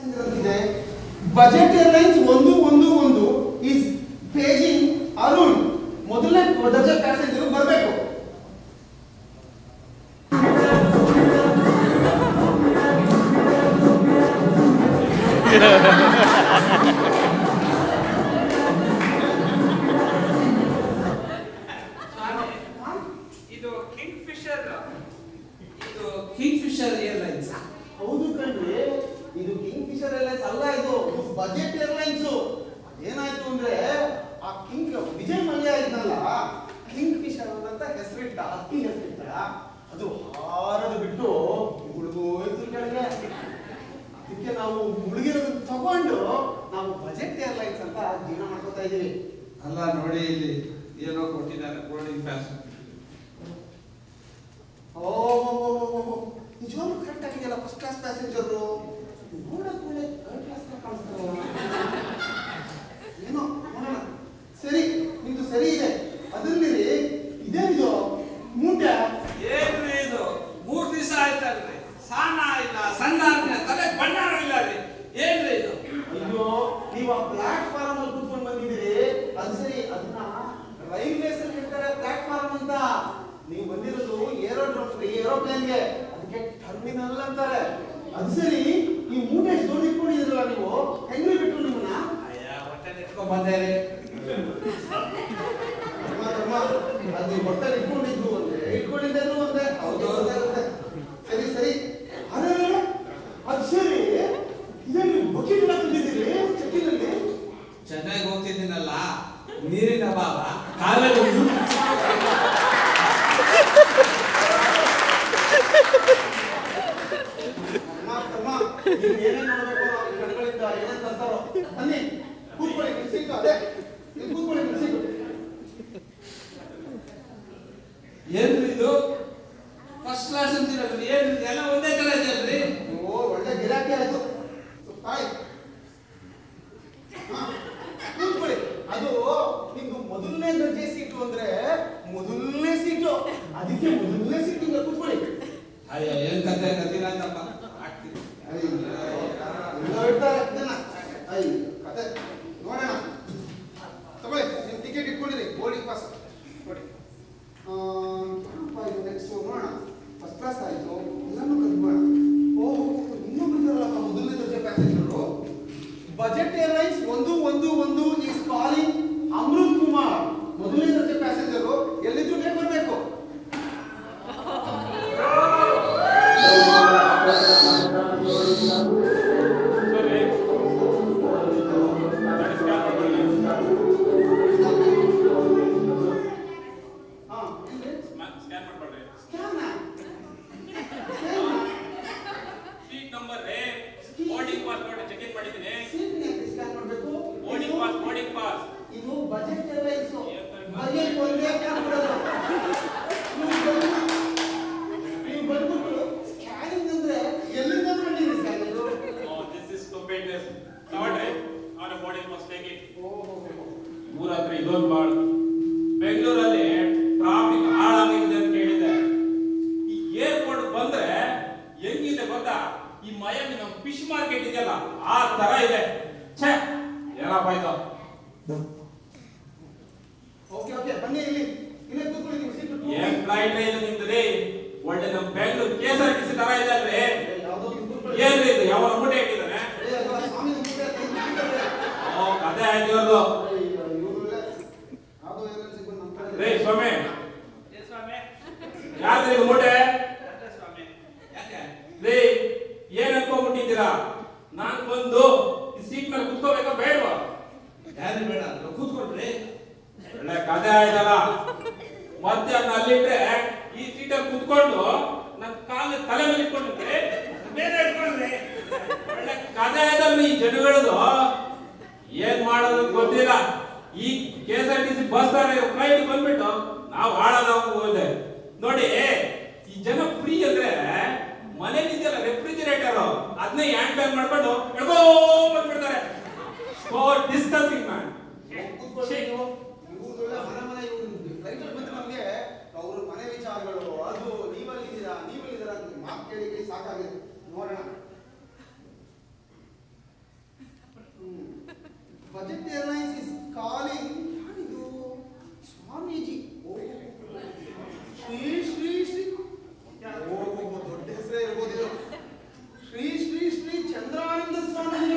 ಅಂತಿದೆ. Budget airlines 111 is paging Arun. ಮೊದಲನೇ ದರ್ಜೆ ಪ್ಯಾಸೆಂಜರ್ ಬರಬೇಕು. ಇದು ಕಿಂಗ್ಫಿಶರ್ ಏರ್ಲೈನ್ಸ್. ಹೌದು ಕಣ್ರಿ, ಇದು ಕಿಂಗ್ ಫಿಶರ್ ಏರ್ಲೈನ್ಸ್ ಅಲ್ಲ, ಇದು ಬಜೆಟ್ ಏರ್ಲೈನ್ಸ್. ಏನಾಯ್ತು ಅಂದ್ರೆ ಆ ಕಿಂಗ್ ವಿಜಯ್ ಮಲ್ಯ ಇದ್ನಲ್ಲ, ಕಿಂಗ್ ಫಿಶರ್ ಅಂತ ಹೆಸರಿಟ್ಟ, ಅಕ್ಕಿ ಹೆಸರಿಟ್ಟ, ಅದು ಹಾರದು ಬಿಟ್ಟು ಮುಳುಗೋಯ್ತು ಕೆಳಗೆ. ಅದಕ್ಕೆ ನಾವು ಮುಳುಗಿರೋದನ್ನ ತಗೊಂಡು ನಾವು ಬಜೆಟ್ ಏರ್ಲೈನ್ಸ್ ಅಂತ ಜೀವನ ಮಾಡ್ಕೊತಾ ಇದೀವಿ. ಅಲ್ಲ ನೋಡಿ, ಇಲ್ಲಿ ಏನೋ ಕೊಟ್ಟಿದ್ದಾರೆ ಬೋರ್ಡಿಂಗ್ ಪಾಸ್. ನಿಜವಾಗ್ಲೂ ಕರೆಕ್ಟ್ ಆಗಿದೆಯಲ್ಲ, ಫಸ್ಟ್ ಕ್ಲಾಸ್ ಪ್ಯಾಸೆಂಜರು. ನೋಡಕ್ ಒಳ್ಳೆ ಥರ್ಡ್ ಕ್ಲಾಸ್ ಕಾಣಿಸ್ತಾರಲ್ಲ. ಏನೋ ನೋಡೋಣ. ಸರಿ, ನಿಮ್ದು ಸರಿ ಇದೆ. ಅದರಲ್ಲಿ ಇದೇನಿದು ಮೂಟೆ? ಏನ್ರಿ ಇದು? 3 ದಿವಸ ಆಯ್ತಲ್ರಿ, ಸಾನ ಇಲ್ಲ, ಸಂಧಾನ ತಲೆ ಬಣ್ಣಾರ ಇಲ್ಲ ರೀ. ಏನ್ರಿ ಇದು? ಅಯ್ಯೋ, ನೀವು ಆ ಪ್ಲಾಟ್ಫಾರ್ಮ್ ಅಲ್ಲಿ ಕೂತ್ಕೊಂಡು ಬಂದಿದ್ದೀರಿ. ಅದು ಸರಿ, ಅದನ್ನ ರೈಲ್ವೇಸ್ ಅಲ್ಲಿ ಇರ್ತಾರೆ ಪ್ಲಾಟ್ಫಾರ್ಮ್ ಅಂತ. ನೀವು ಬಂದಿರೋದು ಏರೋಪ್ಲೇನ್ಗೆ, ಅದಕ್ಕೆ ಟರ್ಮಿನಲ್ ಅಂತಾರೆ. ಅದು ಸರಿ, ಈ ಮೂಟೆ ಎಷ್ಟು ದೊಡ್ಡ ಇಟ್ಕೊಂಡಿದ್ದೀರಲ್ಲ ನೀವು, ಹೆಂಗ್ರಿ ಬಿಟ್ರು ನಿಮ್ಮನ್ನ? ಹೊಟ್ಟೆ ಇಟ್ಕೊಂಡ್ ಬಂದೇರಿ. ಅದು ಹೊಟ್ಟೆ ಇಟ್ಕೊಂಡಿದ್ದು ಒಂದೇ, ಇಟ್ಕೊಂಡಿದ್ದೇನು ಒಂದೇ. ಹೌದು, ಸರಿ ಸರಿ. ಅದೇ ಅದು ಸರಿ, ಇದನ್ನು ಬಕೆಟ್ ಎಲ್ಲ ತಂದಿದ್ದೀರಿ ಚೆಕ್ಕಿನಲ್ಲಿ? ಚೆನ್ನಾಗಿ ಹೋಗ್ತಿದ್ದೀನಲ್ಲ, ನೀರಿನ ಅಭಾವ, ಕಾಲಲ್ಲಿ ಏನೇನ್ ನೋಡ್ಬೇಕು ಕಣ್ಗಳಿಂದ, ಏನೇನ್ ತಂತಾರೋ. ಬನ್ನಿ ಕೂತ್ಕೊಳ್ಳಿ, ಸಿಕ್ಕು. ಅದೇ ಕೂತ್ಕೊಳ್ಳಿ, ಸಿಕ್ಕು. ಏನ್ರಿ ಇದು? ಫಸ್ಟ್ ಕ್ಲಾಸ್ ಅಂತಿರಲ್ರಿ, ಏನ್ ಎಲ್ಲ ಒಂದೇ ತರ ಇದೆಯಲ್ರಿ? ಓ, ಒಳ್ಳೆ ಗಿರಾಕಿ ಆಯ್ತು. ತಾಯಿ ಕೂತ್ಕೊಳ್ಳಿ. ಅದು ನಿಮ್ದು ಮೊದಲನೇ ದರ್ಜೆ ಸೀಟು ಅಂದ್ರೆ ಮೊದಲನೇ ಸೀಟು, ಅದಕ್ಕೆ ಮೊದಲನೇ ಸೀಟಿಂದ ಕೂತ್ಕೊಳ್ಳಿ. ಅಯ್ಯ, ಏನ್ ಕತೆ ಕತ್ತಿಲ್ಲ ಅಂತಪ್ಪ ಆಗ್ತೀನಿ. ಹೇಳ್ತಾರೆ ಜನ. ಕತೆ ನೋಡೋಣ. ತಗೊಳ್ಳಿ, ನಿಮ್ ಟಿಕೆಟ್ ಇಟ್ಕೊಂಡಿರಿ, ಬೋರ್ಡಿಂಗ್ ಪಾಸ್ ನೋಡಿ. ನೆಕ್ಸ್ಟ್ ನೋಡೋಣ. ಫಸ್ಟ್ ಕ್ಲಾಸ್ ಆಯ್ತು, ಎಲ್ಲಾನು ಕಲ್ತ್ಕೊಳ್ಳೋಣ. ಓಹೋ, ಇನ್ನೂ ಬಂದಿರಲ್ಲಪ್ಪ ಮೊದಲನೇ ದರ್ಜೆ passenger. Budget airlines 111 is calling Amrit Kumar. ಮೊದಲನೇ ದರ್ಜೆ ಪ್ಯಾಸೆಂಜರು ಎಲ್ಲಿದ್ರು ಬೇಗ ಬರಬೇಕು. ಇದು ಬಜೆಟ್ ಏರ್ಲೈನ್ಸ್, ಬಜೆಟ್ ಒಂದೇ ಕೊಡೋದು. ನೀವು ಬಂದ್ಬಿಟ್ಟು ಸ್ಕ್ಯಾನಿಂಗ್ ಅಂದ್ರೆ ಎಲ್ಲಿಂದ ಬಂದಿದೆ ಸ್ಕ್ಯಾನಿಂಗ್? ಊರಾತ್ರಿ ಇದೊಂದು ಬಾಳ್. ಬೆಂಗಳೂರಲ್ಲಿ ಟ್ರಾಫಿಕ್ ಹಾಳಾಗಿದೆ ಅಂತ ಕೇಳಿದೆ. ಈ ಏರ್ಪೋರ್ಟ್ ಬಂದ್ರೆ ಹೆಂಗಿದೆ ಗೊತ್ತಾ? ಈ ಮಯಾಮಿ ನಮ್ಮ ಫಿಶ್ ಮಾರ್ಕೆಟ್ ಇದೆಯಲ್ಲ, ಆ ತರ ಇದೆ. ಛೇ, ಏನಪ್ಪ ಇದು? ಓಕೆ, ಬನ್ನಿ ಇಲ್ಲಿ, ಇಲ್ಲೇ ಕೂತ್ಕೊಳ್ಳಿ. ನೀವು ಸೀಟ್ ಏನ್ ಫ್ಲೈಟ್ ಇಲ್ಲ ನಿಮ್ದು? ಒಳ್ಳೆ ನಮ್ಮ ಬೆಂಗಳೂರು KSRTC ತರ ಇದೆ ಅಲ್ರಿ? ಏನ್ರಿ ಇದು? ಯಾವ ಮೂಟೆ ಇಟ್ಟಿದ್ದಾನೆ? ಅದೇ ಆಯ್ತು ಇವ್ರದ್ದು. ರೇ ಸ್ವಾಮಿ, ಯಾರ್ದು ಇದು ಮೂಟೆ? ರೇ, ಏನ್ ಅನ್ಕೊಂಡ್ಬಿಟ್ಟಿದ್ದೀರಾ? ನಾನ್ ಬಂದು ಈ ಸೀಟ್ ಮೇಲೆ ಕುತ್ಕೋಬೇಕಾ ಬೇಡವಾ? ಯಾರು ಬೇಡ, ಕೂತ್ಕೊಳ್ರಿ. ಒಳ್ಳೆ ಕಥೆ ಆಯ್ತಲ್ಲ. ಮತ್ತೆ ಅದನ್ನ ಅಲ್ಲಿಟ್ರೆ ಈ ಸೀಟಲ್ಲಿ ಕುತ್ಕೊಂಡು ನನ್ನ ಕಾಲ ತಲೆ ಮೇಲೆ ಇಟ್ಕೊಂಡಿದ್ರೆ ಬೇರೆ ಇಟ್ಕೊಂಡ್ರೆ ಒಳ್ಳೆ ಕಥೆ ಆಯ್ತಲ್ಲ ಈ ಜನಗಳದು. ಏನ್ ಮಾಡೋದು ಗೊತ್ತಿಲ್ಲ. ಈ KSRTC ಬಸ್ ಫ್ಲೈಟ್ ಬಂದ್ಬಿಟ್ಟು ನಾವು ಹಾಳಾಗೋದೆ ನೋಡಿ. ಈ ಜನ ಫ್ರೀ ಅಂದ್ರೆ ಮನೇಲಿದೆಯಲ್ಲ ರೆಫ್ರಿಜಿರೇಟರ್, ಅದನ್ನೇ ಹ್ಯಾಂಡ್ ಬ್ಯಾಗ್ ಮಾಡ್ಕೊಂಡು ಎಳ್ಕೋ ಬಂದ್ಬಿಡ್ತಾರೆ. So discussing man. ಅವ್ರ ಮನೆ ವಿಚಾರಗಳು, ಅದು ನೀವಲ್ಲಿದ್ದೀರಾ ಅಂತ ಮಾತು ಕೇಳಿ ಸಾಕಾಗಿದೆ. ನೋಡೋಣ. Budget airlines is calling. ಯಾರಿದು? ಸ್ವಾಮೀಜಿ. ಶ್ರೀ ಶ್ರೀ ಶ್ರೀ ದೊಡ್ಡ ಹೆಸರೇ ಇರ್ಬೋದಿಲ್ಲ. ಶ್ರೀ ಶ್ರೀ ಶ್ರೀ ಚಂದ್ರಾನಂದ ಸ್ವಾಮೀಜಿ.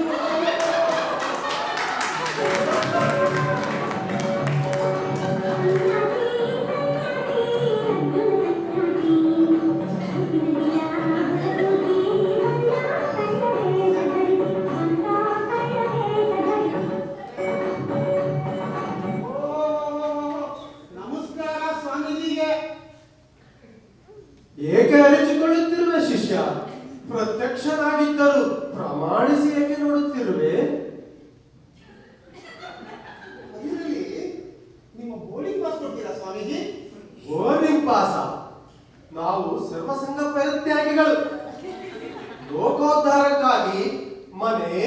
ನಮಸ್ಕಾರ ಸ್ವಾಮೀಜಿಗೆ. ಏಕೆ ಅರಿಚಿಕೊಳ್ಳುತ್ತಿರುವೆ ಶಿಷ್ಯ? ಪ್ರತ್ಯಕ್ಷನಾಗಿದ್ದರು ಪ್ರಮಾಣಿಸಿ ಏಕೆ ನೋಡುತ್ತಿರುವೆ? ಅದರಲ್ಲಿ ನಿಮ್ಮ ಬೋರ್ಡಿಂಗ್ ಪಾಸ್ ಕೊಡ್ತೀರಾ ಸ್ವಾಮೀಜಿ? ಬೋರ್ಡಿಂಗ್ ಪಾಸ? ನಾವು ಸರ್ವಸಂಗ ಪರಿತ್ಯಾಗಿಗಳು. ಲೋಕೋದ್ಧಾರಕ್ಕಾಗಿ ಮನೆ,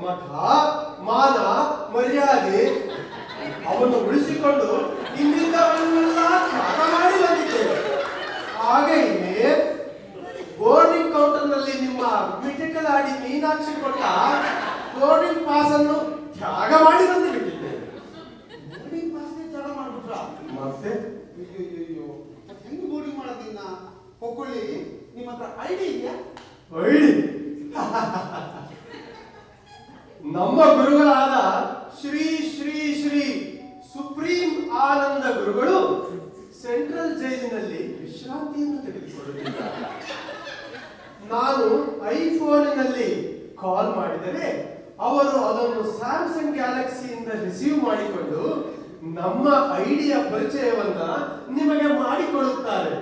ಮಠ, ಮಾನ, ಮರ್ಯಾದೆ ಅವನ್ನು ಉಳಿಸಿಕೊಂಡು ಇಂದಿದ್ದವನ್ನೆಲ್ಲ ತ್ಯಾಗ ಮಾಡಿ ಬಂದಿದ್ದೇವೆ. ಹಾಗೆಯೇ ಬೋರ್ಡಿಂಗ್ ಕೌಂಟರ್ನಲ್ಲಿ ನಿಮ್ಮ ಮಿಟಿಕಲಾಡಿ ಮೀನಾಕ್ಷಿ ಕೊಟ್ಟ ಬೋರ್ಡಿಂಗ್ ಪಾಸ್ ಅನ್ನು ತ್ಯಾಗ ಮಾಡಿ ಬಂದು ಬಿಟ್ಟಿದ್ದೇವೆ. ಬೋರ್ಡಿಂಗ್ ಪಾಸ್ನೇ ತ್ಯಾಗ ಮಾಡ್ಬಿಟ್ರಾ? ಮತ್ತೆ ಅಯ್ಯೋ, ಹೆಂಗ್ ಬೋರ್ಡಿಂಗ್ ಮಾಡೋದಿನ್ನ? ಹೊಕ್ಕೊಳ್ಳಿ, ನಿಮ್ಮ ಹತ್ರ ಐಡಿ ಇದೆಯಾ? ಐಡಿ ನಮ್ಮ ಗುರುಗಳಾದ ಶ್ರೀ ಶ್ರೀ ಶ್ರೀ ಸುಪ್ರೀಂ ಆನಂದ ಗುರುಗಳು ಸೆಂಟ್ರಲ್ ಜೈಲಿನಲ್ಲಿ ವಿಶ್ರಾಂತಿಯನ್ನು ತೆಗೆದುಕೊಳ್ಳುತ್ತಿದ್ದಾರೆ. ನಾನು ಐಫೋನಿನಲ್ಲಿ ಕಾಲ್ ಮಾಡಿದರೆ ಅವರು ಅದನ್ನು ಸ್ಯಾಮ್ಸಂಗ್ ಗ್ಯಾಲಕ್ಸಿಯಿಂದ ರಿಸೀವ್ ಮಾಡಿಕೊಂಡು ನಮ್ಮ ಐಡಿಯ ಪರಿಚಯವನ್ನ ನಿಮಗೆ ಮಾಡಿಕೊಡುತ್ತಾರೆ.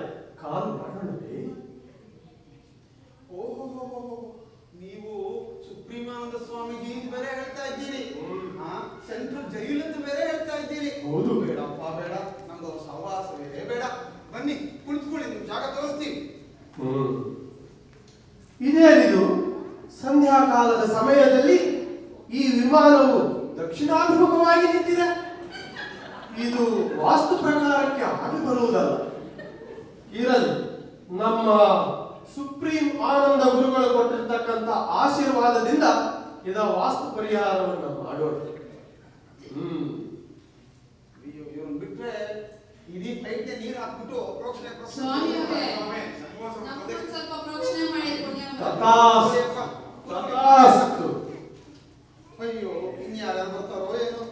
ಕಾಲ್ ಮಾಡೋಣವೇ? ಓಹೋ, ನೀವು ಸುಪ್ರೀಮಾನಂದ ಸ್ವಾಮೀಜಿ ಅಂತ ಬೇರೆ ಹೇಳ್ತಾ ಇದ್ದೀರಿ. ಸೆಂಟ್ರಲ್ ಜೈಲ್ ಅಂತ ಬೇರೆ ಹೇಳ್ತಾ ಇದ್ದೀರಿ. ಹೌದು. ಬೇಡಪ್ಪ ಬೇಡ, ನಮ್ದು ಸಹವಾಸವೇ ಬೇಡ. ಬನ್ನಿ ಕುಳಿತುಕೊಳ್ಳಿ, ನಿಮ್ ಜಾಗ ತೋರಿಸ್ತೀವಿ. ಇದೇನಿದು? ಸಂಧ್ಯಾಕಾಲದ ಸಮಯದಲ್ಲಿ ಈ ವಿಮಾನವು ದಕ್ಷಿಣಾಭಿಮುಖವಾಗಿ ನಿಂತಿದೆ. ಇದು ವಾಸ್ತು ಪ್ರಕಾರಕ್ಕೆ ಆಗಿ ಬರುವುದಲ್ಲ. ಇರಲಿ, ನಮ್ಮ ಸುಪ್ರೀಂ ಆನಂದ ಗುರುಗಳು ಕೊಟ್ಟಿರ್ತಕ್ಕಂಥ ಆಶೀರ್ವಾದದಿಂದ ಇದ ವಾಸ್ತು ಪರಿಹಾರವನ್ನು ಮಾಡೋಣ. ಇವ್ರನ್ನ ಬಿಟ್ರೆ ಇಡೀ ಫ್ಲೈಟ್ ನೀರು ಹಾಕ್ಬಿಟ್ಟು ಪ್ರೋಕ್ಷಣೆ ಸ್ವಾಮಿಯವರೇ, ನಮ್ಮನ್ನು ಸ್ವಲ್ಪ ಪ್ರೋಕ್ಷಣೆ ಮಾಡಿ ಪುಣ್ಯ ತಥಾಸ್ತು. ಅಯ್ಯೋ, ಇನ್ಯಾರು ಬರ್ತಾರೋ ಏನೋ.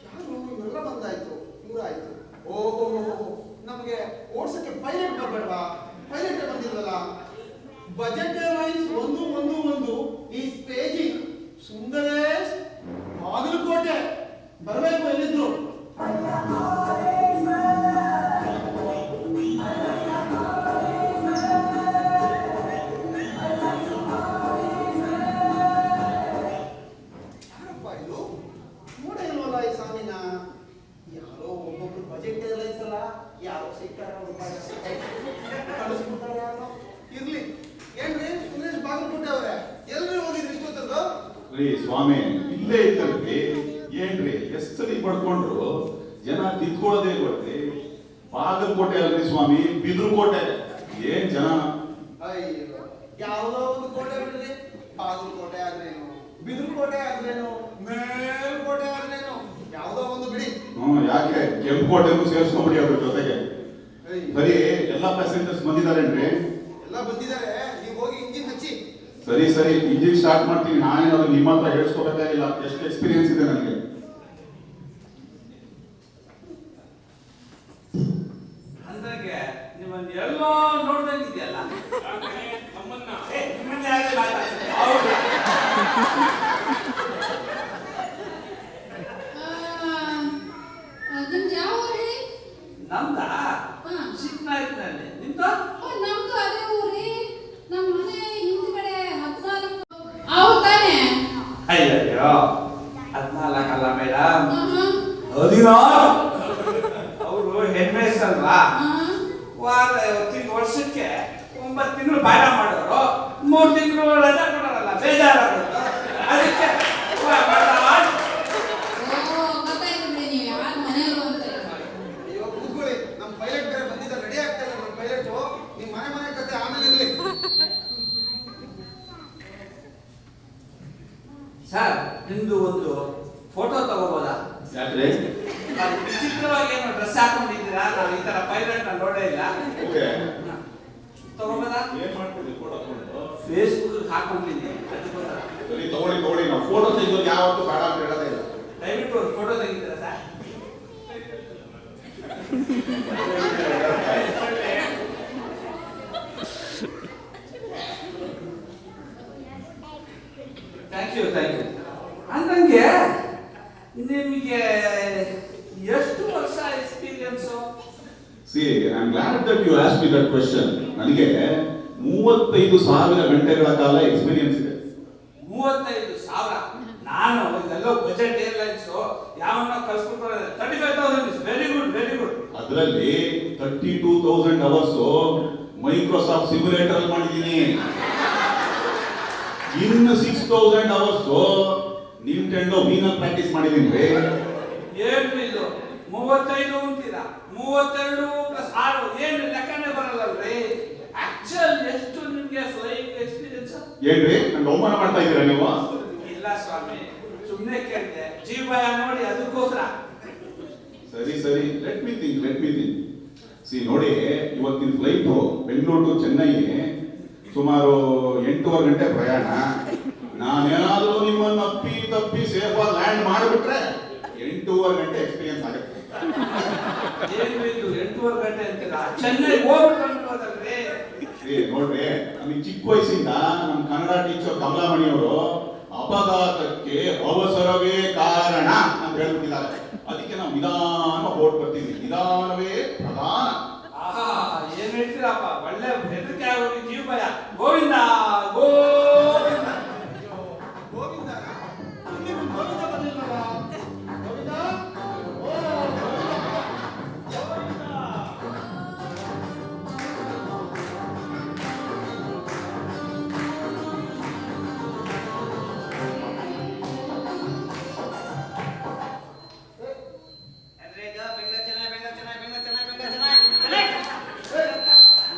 ಯಾರು ಇವೆಲ್ಲ ಬಂದಾಯ್ತು, ಇವರಾಯ್ತು. ಓಹೋ, ನಮಗೆ ಓಡ್ಸಕ್ಕೆ ಪೈಲಟ್ ಬರ್ಬೇಡವಾ? ಪೈಲಟ್ ಬಂದಿಲ್ವಲ್ಲ. Budget airlines 111 is paging Sundaresh Bagalkot. ಬರಬೇಕು, ಎಲ್ಲಿದ್ರು? ಯಾರಪ್ಪ ಇದು? ನೋಡ ಇಲ್ವಲ್ಲ ಈ ಸಾಮಿನ. ಯಾರೋ ಒಬ್ಬೊಬ್ರು ಬಜೆಟ್ ಏರ್ಲೈನ್ಸ್ ಅಲ್ಲ, ಯಾರೋ ಸಿಗ್ತಾರ ಕಳಿಸ್ಬಿಡ್ತಾರೆ ಯಾರೋ. ಇರ್ಲಿ, ಏನ್ರಿ ಸುರೇಶ್ ಬಾಗಲಕೋಟೆ ಅವ್ರೆ, ಎಲ್ರಿ ಹೋಗಿದ್ರಿ ಇಷ್ಟೊತ್ತದ್ದು? ರೀ ಸ್ವಾಮಿ, ಇಲ್ಲೇ ಇತ್ತಲ್ರಿ. ಏನ್ರಿ ಎಷ್ಟು ಸಲ ಪಡ್ಕೊಂಡ್ರು ಜನ ತಿದ್ಕೊಳ್ಳೋದೇ ಗೊತ್ತಿ. ಬಾಗಲಕೋಟೆ ಅಲ್ರಿ ಸ್ವಾಮಿ, ಬಿದ್ರಕೋಟೆ. ಏನ್ ಜನ. ಅಯ್ಯೋ, ಯಾವುದೋ ಒಂದು ಕೋಟೆ ಬಿಡ್ರಿ. ಬಾಗಲಕೋಟೆ ಆದ್ರೇನು, ಬಿದ್ರಕೋಟೆ ಆದ್ರೇನು, ಮೇಲ್ಕೋಟೆ ಆದ್ರೇನು, ಯಾವುದೋ ಒಂದು ಬಿಡಿ. ಯಾಕೆ ಕೆಂಪುಕೋಟೆನೂ ಸೇರಿಸ್ಕೊಂಡ್ಬಿಡಿ ಅವ್ರ ಜೊತೆಗೆ. ಅಯ್ಯೋ, ಸರಿ, ಎಲ್ಲಾ ಪ್ಯಾಸೆಂಜರ್ಸ್ ಬಂದಿದಾರೇನ್ರಿ? ಎಲ್ಲ ಬಂದಿದ್ದಾರೆ. ನೀವು ಹೋಗಿ ಇಂಜಿನ್ ಹಚ್ಚಿ. ಸರಿ ಸರಿ, ಇಂಜಿನ್ ಸ್ಟಾರ್ಟ್ ಮಾಡ್ತೀನಿ. ನಾನೇನಾದ್ರು ನಿಮ್ಮ ಹತ್ರ ಹೇಳ್ಸ್ಕೊಬೇಕಾಗಿಲ್ಲ, ಎಷ್ಟು ಎಕ್ಸ್ಪೀರಿಯನ್ಸ್ ಇದೆ ನನಗೆ. ಅಂದಾಗೆ ನಿಮ್ಮನ್ನ ಎಲ್ಲೋ ನೋಡ್ದಂಗಿದೆಯಲ್ಲ. ನಮ್ಮನ್ನ ನಿಮ್ಮನ್ನ ಯಾರೇ ಮಾತಾಡ್ತಾರೆ? ಹೌದು. ನಿಮ್ದು ಯಾವ ಊರಿ? ನಮ್ದ ಹಾ. ಚಿಕ್ಕನಾಯ್ತಿನಲ್ಲಿ. ನಿಮ್ದು? ನಮ್ದು ಅದೇ ಊರಿ. ನಮ್ಮ ಮನೆ ಹಿಂದ್ಗಡೆ 14. ಹೌದು ತಾನೆ? ಅಯ್ಯಯ್ಯೋ, 14 ಅಲ್ಲ ಮೇಡಮ್, ಆಹಾ. 16. ಅವರು ಹೆಣ್ಮೇಸ್ ಅಲ್ವಾ? ಆಹಾ. ವರ್ಷಕ್ಕೆ 9 ತಿಂಗಳು ಬಾಡ ಮಾಡೋರು, 3 ತಿಂಗಳು ರಜಾ ಕೊಡೋರಲ್ಲ, ಬೇಜಾರಾಗುತ್ತೆ. ಅದಕ್ಕೆ ಓ, ಗೊತ್ತಾಯ್ತು ಬಿಡಿ ನೀವು ಯಾರ ಮನೆಯವರು ಅಂತ. ಅಯ್ಯೋ, ಕೂತ್ಕೊಳ್ಳಿ. ನಮ್ಮ ಪೈಲಟ್ ಬೇರೆ ಬಂದಿದ್ದ, ರೆಡಿ ಆಗ್ತಾ ಇಲ್ಲ ನಮ್ಮ ಪೈಲಟ್. ನಿಮ್ಮ ಮನೆ ಕತೆ ಆಮೇಲೆ ಇರ್ಲಿ. ಸರ್, ನಿಮ್ದು ಒಂದು ಫೋಟೋ ತಗೋಬೋದಾ? ಯಾಕ್ರೆ? ಅದು ವಿಚಿತ್ರವಾಗಿ ಏನೋ ಡ್ರೆಸ್ ಹಾಕೊಂಡಿದ್ದೀರಾ, ನಾನು ಈ ತರ ಪೈಲಟ್ ನಾನು ನೋಡೇ ಇಲ್ಲ. ಓಕೆ. ತಗೋಬೋದಾ? ಏನ್ ಮಾಡ್ತೀರಿ ಫೋಟೋ ತಗೊಂಡು? ಫೇಸ್ಬುಕ್ ಹಾಕೊಂಡಿದ್ದೀನಿ. ಸರಿ ತಗೊಳ್ಳಿ ನಾವು ಫೋಟೋ ತೆಗೆದು ಯಾವತ್ತೂ ಬೇಡ ಅಂತ ಹೇಳೋದೇ ಇಲ್ಲ. ದಯವಿಟ್ಟು ಒಂದು ಫೋಟೋ ತೆಗಿತೀರಾ ಸರ್? Thank you. ಅಂದಂಗೆ ನಿಮಗೆ ಎಷ್ಟು ವರ್ಷ experience? See, I'm glad that you asked me that question. ನನಗೆ 35,000 ಗಂಟೆಗಳ ಕಾಲ ಎಕ್ಸ್ಪೀರಿಯನ್ಸ್ ಇದೆ. 35,000? ನಾನು ಇದೆಲ್ಲೋ ಬಜೆಟ್ ಏರ್ಲೈನ್ಸ್ ಯಾವನ್ನ ಕಳ್ಸ್ಬಿಟ್ಟು 35,000 ಇಸ್ ವೆರಿ ಗುಡ್. ಅದರಲ್ಲಿ 32,000 ಅವರ್ಸ್ ಮೈಕ್ರೋಸಾಫ್ಟ್ ಸಿಮ್ಯುಲೇಟರ್ ಅಲ್ಲಿ ಮಾಡಿದ್ದೀನಿ. ಇನ್ನು 6,000 ಅವರ್ಸ್ ನಿಂಟೆಂಡೋ ವೀನಲ್ಲಿ ಪ್ರಾಕ್ಟೀಸ್ ಮಾಡಿದ್ದೀನಿ. ಏನು ಇದು 35 ಅಂತೀರಾ? 32 + 6 ಏನು ಲೆಕ್ಕನೇ ಬರಲ್ಲಲ್ರಿ. ಆಕ್ಚುಲ್ ಎಷ್ಟು ನಿಮ್ಗೆ ಫ್ಲೈಯಿಂಗ್ ಎಕ್ಸ್ಪೀರಿಯನ್ಸ್? ಏನ್ರಿ ನಂಗೆ ಅವಮಾನ ಮಾಡ್ತಾ ಇದ್ದೀರಾ ನೀವು? ಇಲ್ಲ ಸ್ವಾಮಿ, ಸುಮ್ಮನೆ ಕೇಳಿದೆ, ಜೀವಯ ನೋಡಿ ಅದಕ್ಕೋಸ್ಕರ. ಸರಿ ಲೆಟ್ ಮಿ ಥಿಂಕ್. ಸಿ ನೋಡಿ, ಇವತ್ತಿನ ಫ್ಲೈಟ್ ಬೆಂಗಳೂರು ಟು ಚೆನ್ನೈ ಸುಮಾರು 8 ಗಂಟೆ ಪ್ರಯಾಣ. ನಾನೇನಾದ್ರೂ ನಿಮ್ಮನ್ನು ತಪ್ಪಿ ಸೇಫ್ ಆಗಿ ಲ್ಯಾಂಡ್ ಮಾಡಿಬಿಟ್ರೆ 8 ಗಂಟೆ ಎಕ್ಸ್ಪೀರಿಯನ್ಸ್ ಆಗುತ್ತೆ. ಏನು ಇದು 8 ಗಂಟೆ ಅಂತೀರಾ? ಚೆನ್ನೈ ಹೋಗ್ಬಿಟ್ಟಲ್ರಿ. ನೋಡ್ರಿ, ನಮಗೆ ಚಿಕ್ಕ ವಯಸ್ಸಿಂದ ನಮ್ಮ ಕನ್ನಡ ಟೀಚರ್ ಕಮಲಾಮಣಿ ಅವರು ಅಪಘಾತಕ್ಕೆ ಅವಸರವೇ ಕಾರಣ ಅಂತ ಹೇಳ್ಬಿಟ್ಟಿದ್ದಾರೆ. ಅದಕ್ಕೆ ನಾವು ನಿಧಾನ ಓಡ್ ಬರ್ತೀವಿ. ನಿಧಾನವೇ ಪ್ರಧಾನ. ಆಹಾ, ಏನ್ ಹೇಳ್ತೀರಪ್ಪ, ಒಳ್ಳೆ ಹೆದರಿಕೆ ಆಗೋದು. ಜೀವ ಭಯ. ಗೋವಿಂದ ಗೋವಿಂದ ಗೋವಿಂದ ಬರ್ಲಿಲ್ವಲ್ಲ? ಗೋವಿಂದ? ಓ,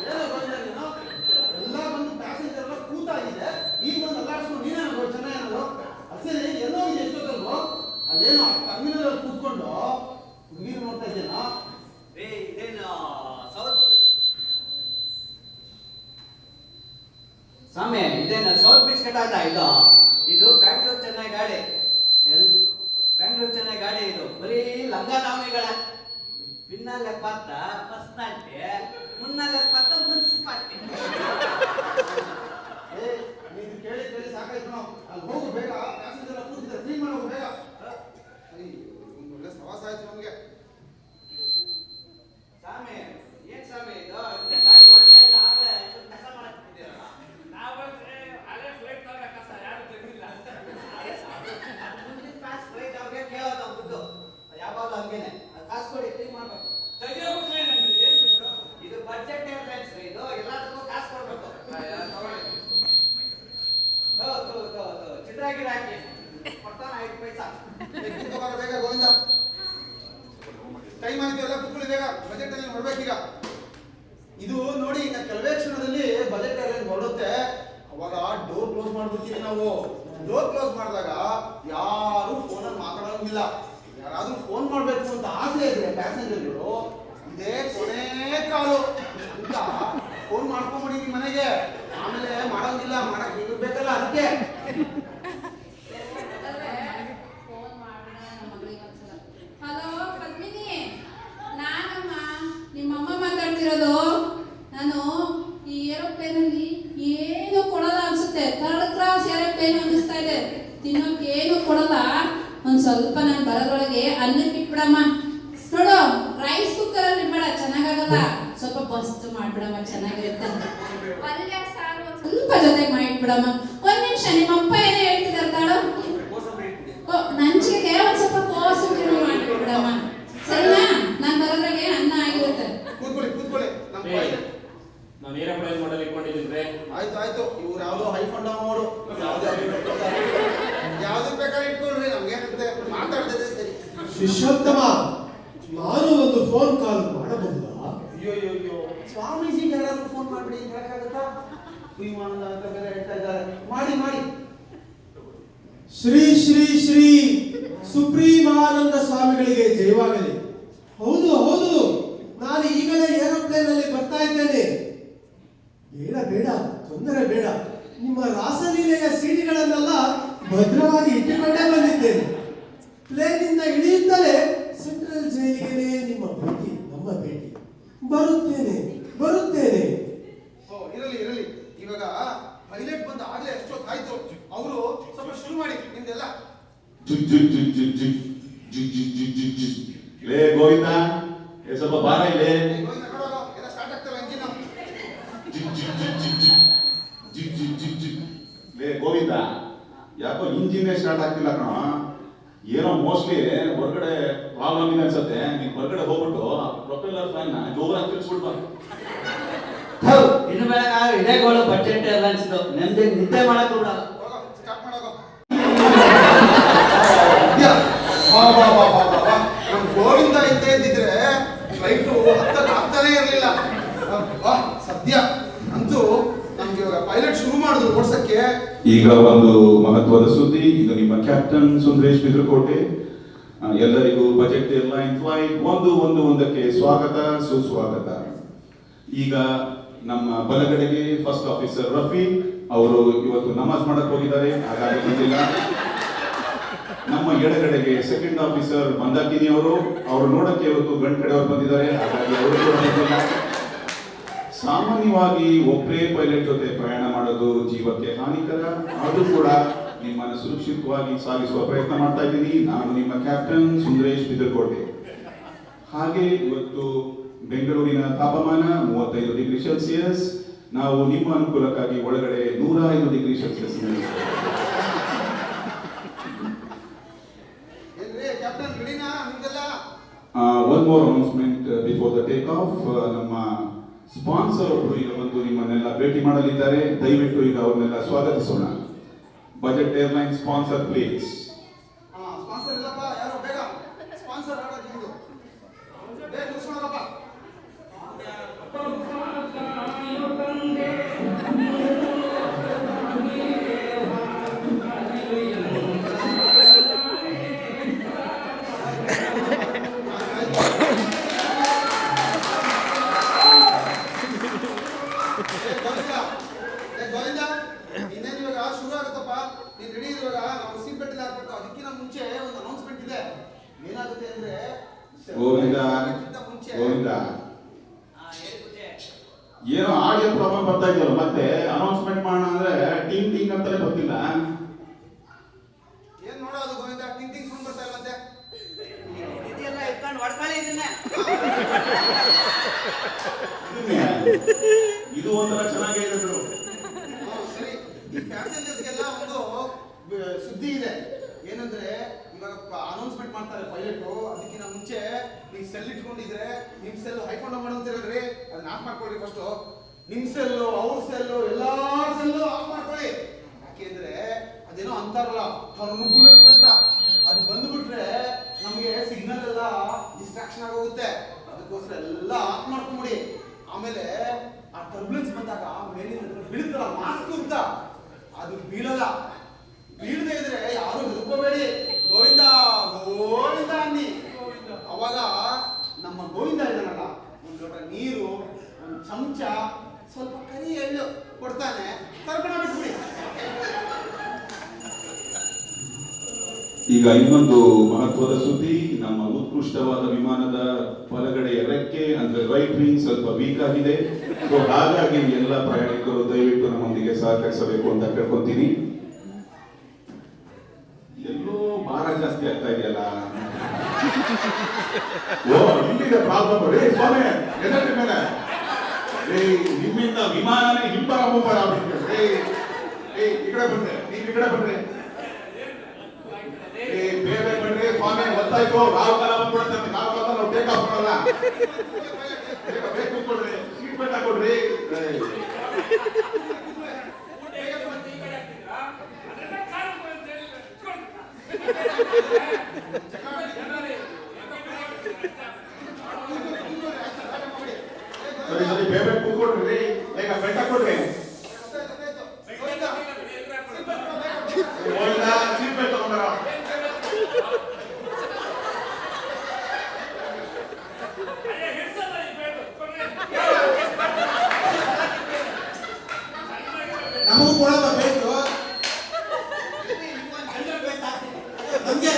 ಏನೋ ಗೋವಿಂದ ನೀನು? ಎಲ್ಲ ಬಂದು ಪ್ಯಾಸೆಂಜರ್ ಎಲ್ಲ ಕೂತಾಗಿದೆ, ಈಗ ಬಂದು ಅಲ್ಲಾಡ್ಸ್ಕೊಂಡು ನೀನೇನೋ ಚೆನ್ನಾಗಿ ಅಸಲಿ ಎಲ್ಲೋ ಇದೆ ಎಷ್ಟೊತ್ತಲ್ವೋ? ಅಲ್ಲೇನೋ ಟರ್ಮಿನಲ್ ಅಲ್ಲಿ ಕೂತ್ಕೊಂಡು ಹುಡುಗಿರು ನೋಡ್ತಾ ಇದ್ದೇನೋ? ಸ್ವಾಮಿ, ಇದೇನು ಸೌತ್ ಬೀಚ್ ಕಟ್ಟಾಟ? ಇದು ಬ್ಯಾಂಗ್ಳೂರ್ ಚೆನ್ನೈ ಗಾಡಿ. ಬ್ಯಾಂಗ್ಳೂರ್ ಚೆನ್ನೈ ಗಾಡಿ ಇದು ಬರೀ ಲಂಗಾದಾವಣಿಗಳ. பின்னால பார்த்தா பஸ் ஸ்டாண்ட், முன்னால பார்த்தா ಮುನ್ಸಿಪಾಲಿಟಿ. ನೀನು ಕೇಳಿ ಸಾಕಾಯ್ತು. ನಾವು ಅಲ್ಲಿ ಹೋಗು ಬೇಗ, ಪ್ಯಾಸೆಂಜರ್ ಎಲ್ಲ ಕೂತಿದ್ದಾರೆ, ಕ್ಲೀನ್ ಮಾಡಿ ಹೋಗು ಬೇಗ. ಒಳ್ಳೆ ಸವಾಸ ಆಯ್ತು ನಮಗೆ. ಸ್ವಾಮಿ, ಏನ್ ಸ್ವಾಮಿ ಇದು? ಗಾಡಿ ಹೊರಡ್ತಾ ಇಲ್ಲ, ಆಗಲೇ ಕೆಲಸ ಮಾಡಕ್ಕಿದ್ದೀರಲ್ಲ. ನಾವಂದ್ರೆ ಅದೇ ಫ್ಲೈಟ್ ಕಸ ಯಾರು ತೆಗಿಲ್ಲ. ಮುಂದಿನ ಪಾಸ್ ಫ್ಲೈಟ್ ಅವ್ರಿಗೆ ಕೇಳೋದು ದುಡ್ಡು ಯಾವಾಗಲೂ ಹಂಗೇನೆ. ಕಾಸು ಕೊಡಿ, ಕ್ಲೀನ್ ಮಾಡ್ಬೇಕು. ಇದು ಬಜೆಟ್ ಏರ್ಲೈನ್ಸ್. ಇದು ಎಲ್ಲದಕ್ಕೂ ಕಾಸು ಕೊಡ್ಬೇಕು. ಚಿತ್ರಗಿರಿ ಹಾಕಿ ಕೊಡ್ತಾನ 5 ಪೈಸಾ. ಬೇಗ ಗೋವಿಂದ, ಟೈಮ್ ಆಯ್ತು, ಎಲ್ಲ ಕುತ್ಕೊಳ್ಳಿ ಬೇಗ. ಬಜೆಟ್ ಅಲ್ಲಿ ಹೊರಬೇಕೀಗ. ಇದು ನೋಡಿ, ಈಗ ಕೆಲವೇ ಕ್ಷಣದಲ್ಲಿ ಬಜೆಟ್ ಅಲ್ಲಿ ಹೊರಡುತ್ತೆ. ಅವಾಗ ಡೋರ್ ಕ್ಲೋಸ್ ಮಾಡ್ಬಿಡ್ತೀವಿ ನಾವು. ಡೋರ್ ಕ್ಲೋಸ್ ಮಾಡಿದಾಗ ಯಾರು ಫೋನಲ್ಲಿ ಮಾತಾಡೋಂಗಿಲ್ಲ. ಯಾರಾದ್ರೂ ಫೋನ್ ಮಾಡ್ಬೇಕು ಅಂತ ಆಸೆ ಇದ್ರೆ ಪ್ಯಾಸೆಂಜರ್ಗಳು, ಇದೇ ಕೊನೆ ಕಾಲು ಅಂತ ಫೋನ್ ಮಾಡ್ಕೊಂಡ್ಬಿಡಿ ಮನೆಗೆ. ಆಮೇಲೆ ಮಾಡೋಂಗಿಲ್ಲ, ಮಾಡಕ್ ಬೇಕಲ್ಲ, ಅದಕ್ಕೆ ಹಲೋ ಪದ್ಮಿನಿ, ನಾನಮ್ಮ ನಿಮ್ಮಮ್ಮ ಮಾತಾಡ್ತಿರೋದು. ನಾನು ಈ ಏರೋಪ್ಲೇನ್ ಅಲ್ಲಿ ಏನು ಕೊಡಲ್ಲ ಅನ್ಸುತ್ತೆ. 3rd ಕ್ಲಾಸ್ ಏರೋಪ್ಲೇನ್ ಅನ್ನಿಸ್ತಾ ಇದೆ. ತಿನ್ನೋಕೆ ಏನು ಕೊಡಲ್ಲ. ಒಂದ್ ಸ್ವಲ್ಪ ನಾನು ಬರೋದ್ರೊಳಗೆ ಅನ್ನಕ್ಕೆ ಇಟ್ಬಿಡಮ್ಮ. ನೋಡು, ರೈಸ್ ಕುಕ್ಕರ್ ಅಲ್ಲಿ ಇಟ್ಬೇಡ, ಚೆನ್ನಾಗಾಗಲ್ಲ. ಸ್ವಲ್ಪ ಬಸ್ತು ಮಾಡ್ಬಿಡಮ್ಮ, ಚೆನ್ನಾಗಿರುತ್ತೆ. ಪಲ್ಯ ಸಾರು ಸ್ವಲ್ಪ ಜೊತೆಗೆ ಮಾಡಿಟ್ಬಿಡಮ್ಮ. ಒಂದ್ ನಿಮಿಷ, ನಿಮ್ಮಪ್ಪ ಏನೋ ಹೇಳ್ತಿದ್ದಾರೆ ತಾಳು. ನಂಚಿಗೆ ಒಂದ್ ಸ್ವಲ್ಪ ಕೋಸಂಬರಿ ಮಾಡಿಬಿಡಮ್ಮ, ಸರಿನಾ? ನಾನ್ ಬರೋದ್ರಾಗೆ ಅನ್ನ ಆಗಿರುತ್ತೆ. ಕೂತ್ಕೊಳ್ಳಿ. ನಾನು ಏರೋಪ್ಲೇನ್ ಮಾಡಲ್ ಇಟ್ಕೊಂಡಿದ್ದೀನಿ. ಆಯ್ತು. ಇವ್ರು ಯಾವ್ದೋ ಹೈಫಂಡ ಮಾಡು, ಯಾವ್ದು ಬೇಕಾದ್ರೆ ಇಟ್ಕೊಳ್ರಿ, ನಮ್ಗೇನಂತೆ ಮಾತಾಡ್ತಿದ್ದೆ. ಸರಿ ಶಿಷ್ಯೋತ್ತಮ, ನಾನು ಒಂದು ಫೋನ್ ಕಾಲ್ ಮಾಡಬಹುದಾ? ಅಯ್ಯೋ, ಸ್ವಾಮೀಜಿಗೆ ಯಾರಾದ್ರೂ ಫೋನ್ ಮಾಡ್ಬಿಡಿ ಅಂತ ಹೇಳಕ್ಕಾಗತ್ತಾ? ವಿಮಾನದ ಅಂತ ಬೇರೆ ಹೇಳ್ತಾ ಇದ್ದಾರೆ. ಮಾಡಿ. ಶ್ರೀ ಶ್ರೀ ಶ್ರೀ ಸುಪ್ರೀಮಾನಂದ ಸ್ವಾಮಿಗಳಿಗೆ ಜಯವಾಗಲಿ. ಹೌದು ಹೌದು, ನಾನು ಈಗಲೇ ಏರೋಪ್ಲೇನ್ ಅಲ್ಲಿ ಬರ್ತಾ ಇದ್ದೇನೆ. ಬೇಡ ಬೇಡ, ತೊಂದರೆ ಬೇಡ. ನಿಮ್ಮ ರಾಸಲೀಲೆಯ ಸಿಡಿಗಳನ್ನೆಲ್ಲ ಭದ್ರವಾಗಿ ಇಟ್ಟುಕೊಂಡೇ ಬಂದಿದ್ದೇನೆ. ಪ್ಲೇನಿಂದ ಇಳಿಯುತ್ತಲೇ ಸೆಂಟ್ರಲ್ ಜೈಲಿಗೆ ನಿಮ್ಮ ಭೇಟಿ, ನಮ್ಮ ಭೇಟಿ. ಬರುತ್ತೇನೆ ಬರುತ್ತೇನೆ. ಓ, ಇರಲಿ ಇರಲಿ. ಇವಾಗ ಪೈಲಟ್ ಬಂದ ಆಗ್ಲೇ ಎಷ್ಟೊತ್ತಾಯ್ತು. ಅವರು ಸ್ವಲ್ಪ ಶುರು ಮಾಡಿ ನಿಮ್ದೆಲ್ಲ. ಲೇ ಗೋವಿಂದ, ಸ್ವಲ್ಪ ಬಾರ ಇದೆ. ಗೋವಿಂದ ನೋಡೋದು, ಎಲ್ಲ ಸ್ಟಾರ್ಟ್ ಆಗ್ತವೆ ಎಂಜಿನ್. ಲೇ ಗೋವಿಂದ, ಯಾಕೋ ಇಂಜಿನ್ ಸ್ಟಾರ್ಟ್ ಆಗ್ತಿಲ್ಲ ಕಣ. ಏನೋ ಮೋಸ್ಟ್ಲಿ ಹೊರಗಡೆ ಪ್ರಾಬ್ಲಮ್ ಇದೆ ಅನ್ಸತ್ತೆ. ನೀನ್ ಹೊರಗಡೆ ಹೋಗ್ಬಿಟ್ಟು ಪ್ರೊಪೆಲ್ಲರ್ ಫ್ಯಾನ್ ಜೋರಾಗಿ ತಿಳ್ಸ್ಬಿಡ್ಬಾ. ಇನ್ನು ಬೆಳಗ್ಗೆ ಇದೇ ಗೋಳು ಬಜೆಟ್ ಏರ್ಲೈನ್ಸ್ ನೆಮ್ಮದಿ ನಿದ್ದೆ ಮಾಡಕ್ ಕೂಡ ಹೋಗೋ, ಸ್ಟಾರ್ಟ್ ಮಾಡೋಗೋ. ಬಾ ಬಾ ಬಾ ಬಾ ಬಾ ಬಾ. ನಮ್ ಗೋವಿಂದ ಇದ್ದೇ ಇದ್ದಿದ್ರೆ ಫ್ಲೈಟು ಹತ್ತಕ್ಕೆ ಆಗ್ತಾನೆ ಇರಲಿಲ್ಲ. ಬಾ, ಸದ್ಯ ಅಂತೂ ನಮ್ಗೆ ಇವಾಗ ಪೈಲಟ್ ಶುರು ಮಾಡಿದ್ರು ಓಡ್ಸಕ್ಕೆ. ಈಗ ಒಂದು ಮಹತ್ವದ ಸುದ್ದಿ. ಇದು ನಿಮ್ಮ ಕ್ಯಾಪ್ಟನ್ ಸುಂದರೇಶ್ ಬಿದ್ರಕೋಟೆ. ಎಲ್ಲರಿಗೂ ಬಜೆಟ್ ಏರ್ಲೈನ್ ಫ್ಲೈಟ್ 111ಕ್ಕೆ ಸ್ವಾಗತ ಸುಸ್ವಾಗತ. ಈಗ ನಮ್ಮ ಬಲಗಡೆಗೆ ಫಸ್ಟ್ ಆಫೀಸರ್ ರಫೀಕ್ ಅವರು ಇವತ್ತು ನಮಾಜ್ ಮಾಡಕ್ ಹೋಗಿದ್ದಾರೆ, ಹಾಗಾಗಿ ಬಂದಿಲ್ಲ. ನಮ್ಮ ಎಡಗಡೆಗೆ ಸೆಕೆಂಡ್ ಆಫೀಸರ್ ಮಂದಾಕಿನಿ ಅವರು ನೋಡಕ್ಕೆ ಇವತ್ತು ಗಂಡ ಕಡೆಯವರು ಬಂದಿದ್ದಾರೆ, ಹಾಗಾಗಿ ಅವರು ಕೂಡ ಬಂದಿಲ್ಲ. ಸಾಮಾನ್ಯವಾಗಿ ಒಬ್ಬರೇ ಪೈಲಟ್ ಜೊತೆ ಪ್ರಯಾಣ ಮಾಡೋದು ಜೀವಕ್ಕೆ ಹಾನಿಕರ. ಆದರೂ ಕೂಡ ನಿಮ್ಮನ್ನು ಸುರಕ್ಷಿತವಾಗಿ ಸಾಗಿಸುವ ಪ್ರಯತ್ನ ಮಾಡ್ತಾ ಇದ್ದೀನಿ. ನಾನು ನಿಮ್ಮ ಕ್ಯಾಪ್ಟನ್ ಸುಂದರೇಶ್ ಬಿದರ್ಕೋಟೆ. ಹಾಗೆ ಇವತ್ತು ಬೆಂಗಳೂರಿನ ತಾಪಮಾನ 35 ಡಿಗ್ರಿ ಸೆಲ್ಸಿಯಸ್. ನಾವು ನಿಮ್ಮ ಅನುಕೂಲಕ್ಕಾಗಿ ಒಳಗಡೆ 105 ಡಿಗ್ರಿ ಸೆಲ್ಸಿಯಸ್. ಏನ್ರಿ ಕ್ಯಾಪ್ಟನ್, ರೆಡಿನಾ ನಿಮ್ದೆಲ್ಲ? One more announcement before the take off. ನಮ್ಮ ಸ್ಪಾನ್ಸರ್ ಒಬ್ಬರು ಈಗ ಬಂದು ನಿಮ್ಮನ್ನೆಲ್ಲ ಭೇಟಿ ಮಾಡಲಿದ್ದಾರೆ. ದಯವಿಟ್ಟು ಈಗ ಅವ್ರನ್ನೆಲ್ಲ ಸ್ವಾಗತಿಸೋಣ. Budget airline sponsor please. Sponsor ಇಲ್ಲಪ್ಪ, ಯಾರೋ ಬೇಗ ಸ್ಪಾನ್ಸರ್ ಆಗೋದು ನಿಮ್ದು. ಬೇಗ ಮುಗಿಸ್ಕೊಳಪ್ಪ. ಗೋವಿಂದ, ಇನ್ನೇನು ಇವಾಗ ಶುರು ಆಗುತ್ತಪ್ಪ. ನೀನ್ ರೆಡಿ ಇರುವಾಗ ನಾವು ಸೀಟ್ ಬೆಲ್ಟ್ ಹಾಕ್ಬೇಕು. ಅದಕ್ಕಿಂತ ಮುಂಚೆ ಒಂದು ಅನೌನ್ಸ್ಮೆಂಟ್ ಇದೆ. ಏನಾಗುತ್ತೆ ಅಂದ್ರೆ ಗೋವಿಂದ ಮುಂಚೆ ಗೋವಿಂದ, ಏನೋ ಆಡಿಯೋ ಪ್ರಾಬ್ಲಮ್ ಬರ್ತಾ ಇದೆಯಲ್ಲ, ಮತ್ತೆ ಅನೌನ್ಸ್ಮೆಂಟ್ ಮಾಡೋಣ ಅಂದ್ರೆ ಟಿಂಗ್ ಟಿಂಗ್ ಅಂತಾನೆ ಬರ್ತಿಲ್ಲ. ಏನ್ ನೋಡೋದು ಗೋವಿಂದ, ಟಿಂಗ್ ಟಿಂಗ್ ಸೌಂಡ್ ಬರ್ತಾ ಇಲ್ಲಂತೆ. ಇದೆಲ್ಲ ಇಟ್ಕೊಂಡು ಹೊಡ್ಕೊಳ್ಳಿ ಇದನ್ನೇ. ಇದು ಒಂಥರ ಚೆನ್ನಾಗೇ ಇದೆ ಬಿಡು. ಸರಿ, ಈ ಪ್ಯಾಸೆಂಜರ್ಸ್ಗೆಲ್ಲ ಒಂದು ಸುದ್ದಿ ಇದೆ. ಏನಂದ್ರೆ ಇವಾಗ ಅನೌನ್ಸ್ಮೆಂಟ್ ಮಾಡ್ತಾರೆ ಪೈಲಟ್. ಅದಕ್ಕಿಂತ ಮುಂಚೆ ನೀವು ಸೆಲ್ ಇಟ್ಕೊಂಡಿದ್ರೆ ನಿಮ್ ಸೆಲ್ ಹೈಕೊಂಡು ಮಾಡೋಂತಿರಲ್ರಿ, ಅದನ್ನ ಆಫ್ ಮಾಡ್ಕೊಳ್ರಿ ಫಸ್ಟ್. ನಿಮ್ ಸೆಲ್ಲು, ಅವ್ರ ಸೆಲ್ಲು, ಎಲ್ಲಾ ಸೆಲ್ಲು ಆಫ್ ಮಾಡ್ಕೊಳ್ಳಿ. ಯಾಕೆಂದ್ರೆ ಅದೇನೋ ಅಂತಾರಲ್ಲ ಟರ್ಬುಲೆನ್ಸ್ ಅಂತ, ಅದು ಬಂದ್ಬಿಟ್ರೆ ನಮಗೆ ಸಿಗ್ನಲ್ ಎಲ್ಲ ಡಿಸ್ಟ್ರಾಕ್ಷನ್ ಆಗೋಗುತ್ತೆ. ಅದಕ್ಕೋಸ್ಕರ ಎಲ್ಲ ಆಫ್ ಮಾಡ್ಕೊಂಬಿಡಿ. ಆಮೇಲೆ ಆ ಟರ್ಬುಲೆನ್ಸ್ ಬಂದಾಗ ಮೇಲಿನ ಬೀಳುತ್ತಲ್ಲ ಮಾಸ್ಕ್ ಅಂತ, ಅದು ಬೀಳಲ್ಲ. ಬೀಳದೆ ಇದ್ರೆ ಯಾರು ಹೆದರ್ಕೋಬೇಡಿ. ಗೋವಿಂದ ಗೋವಿಂದ ಅನ್ನಿ. ಅವಾಗ ನಮ್ಮ ಗೋವಿಂದ ಇದ್ದಾನಲ್ಲ, ಒಂದು ಲೋಟ ನೀರು, ಒಂದು ಚಮಚ, ಸ್ವಲ್ಪ ಕರಿ ಎಳ್ಳು ಕೊಡ್ತಾನೆ. ತರ್ಪಣ ಬಿಟ್ಬಿಡಿ. ಈಗ ಇನ್ನೊಂದು ಮಹತ್ವದ ಸುದ್ದಿ. ನಮ್ಮ ಉತ್ಕೃಷ್ಟವಾದ ವಿಮಾನದ ಬಲಗಡೆಯ ರೆಕ್ಕೆ ಅಂದ್ರೆ ರೈಟ್ ವಿಂಗ್ ಸ್ವಲ್ಪ ವೀಕ್ ಆಗಿದೆ. ಸೊ ಹಾಗಾಗಿ ಎಲ್ಲ ಪ್ರಯಾಣಿಕರು ದಯವಿಟ್ಟು ನಮ್ಮೊಂದಿಗೆ ಸಹಕರಿಸಬೇಕು ಅಂತ ಕೇಳ್ಕೊಂತೀನಿ. ಎಲ್ಲೋ ಭಾರ ಜಾಸ್ತಿ ಆಗ್ತಾ ಇದೆಯಲ್ಲ. ಓ, ಇಲ್ಲಿದೆ ಪ್ರಾಬ್ಲಮ್ ರೀ ಸ್ವಾಮಿ. ಎದಕ್ಕೆ ಮೇಲೆ ನಿಮ್ಮಿಂದ ವಿಮಾನನೇ ಹಿಂಬರ ಮುಂಬರ ಆಗ್ಬಿಟ್ಟಿದೆ. ಈ ಕಡೆ ಬಂದ್ರೆ, ನೀವು ಈ ಕಡೆ ಬಂದ್ರೆ, ಬೇರೆ ಬನ್ರಿ ಸ್ವಾಮಿ. ಗೊತ್ತಾಯ್ತು, ರಾವ್ ಕಾಲ ಬಂದ್ಬಿಡುತ್ತೆ. ರಾವ್ ಕಾಲ ನಾವು ಟೇಕ್ ಆಫ್ ಮಾಡಲ್ಲ. ಬೇಗ ಕೂತ್ಕೊಳ್ರಿ, ಸೀಟ್ ಬೆಲ್ಟ್ ಹಾಕೊಡ್ರಿ. ಸರಿ ಸರಿ, ಬೇಗ ಕೂತ್ಕೊಡ್ರಿ. ಬೇಗ ಬೆಲ್ಟ್ ಹಾಕೊಡ್ರಿ. ಸೀಟ್ ಬೆಲ್ಟ್ ತಗೊಂಡ್ರ ನಮ್ಗೆ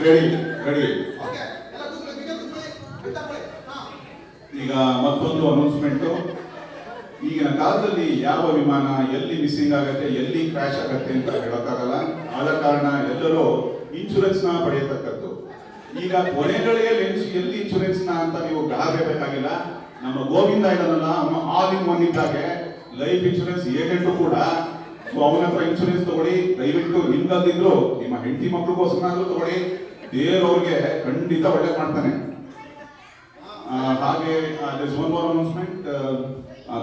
ರೆಡಿ ರೆಡಿ. ಈಗ ಮತ್ತೊಂದು ಅನೌನ್ಸ್ಮೆಂಟ್. ಈಗಿನ ಕಾಲದಲ್ಲಿ ಯಾವ ವಿಮಾನ ಎಲ್ಲಿ ಮಿಸ್ಸಿಂಗ್ ಆಗತ್ತೆ, ಎಲ್ಲಿ ಕ್ರ್ಯಾಶ್ ಆಗತ್ತೆ ಅಂತ ಹೇಳಕ್ಕಾಗಲ್ಲ. ಆದ ಕಾರಣ ಎಲ್ಲರೂ ಇನ್ಶೂರೆನ್ಸ್ ನ ಪಡೆಯತಕ್ಕದ್ದು. ಈಗ ಕೊನೆಗಳಿಗೆ ಎಲ್ಲಿ ಇನ್ಶೂರೆನ್ಸ್ ನ ಅಂತ ನೀವು ಗಾಬರಿಯಾಗಬೇಕಾಗಿಲ್ಲ. ನಮ್ಮ ಗೋವಿಂದ ಇದಾನಲ್ಲ, ಆಲ್ ಇನ್ ಒನ್ ಇದ್ದಾಗೆ ಲೈಫ್ ಇನ್ಶೂರೆನ್ಸ್ ಏಜೆಂಟು ಕೂಡ. ಸೊ ಅವನ ಹತ್ರ ಇನ್ಶೂರೆನ್ಸ್ ತಗೊಳ್ಳಿ. ದಯವಿಟ್ಟು ನಿಮ್ಗಲ್ದಿದ್ರು ನಿಮ್ಮ ಹೆಂಡತಿ ಮಕ್ಳಿಗೋಸ್ಕರ ತಗೊಳ್ಳಿ. ದೇವ್ರವ್ರಿಗೆ ಖಂಡಿತ ಒಳ್ಳೆ ಮಾಡ್ತಾನೆ. ಹಾಗೆ there's one more announcement.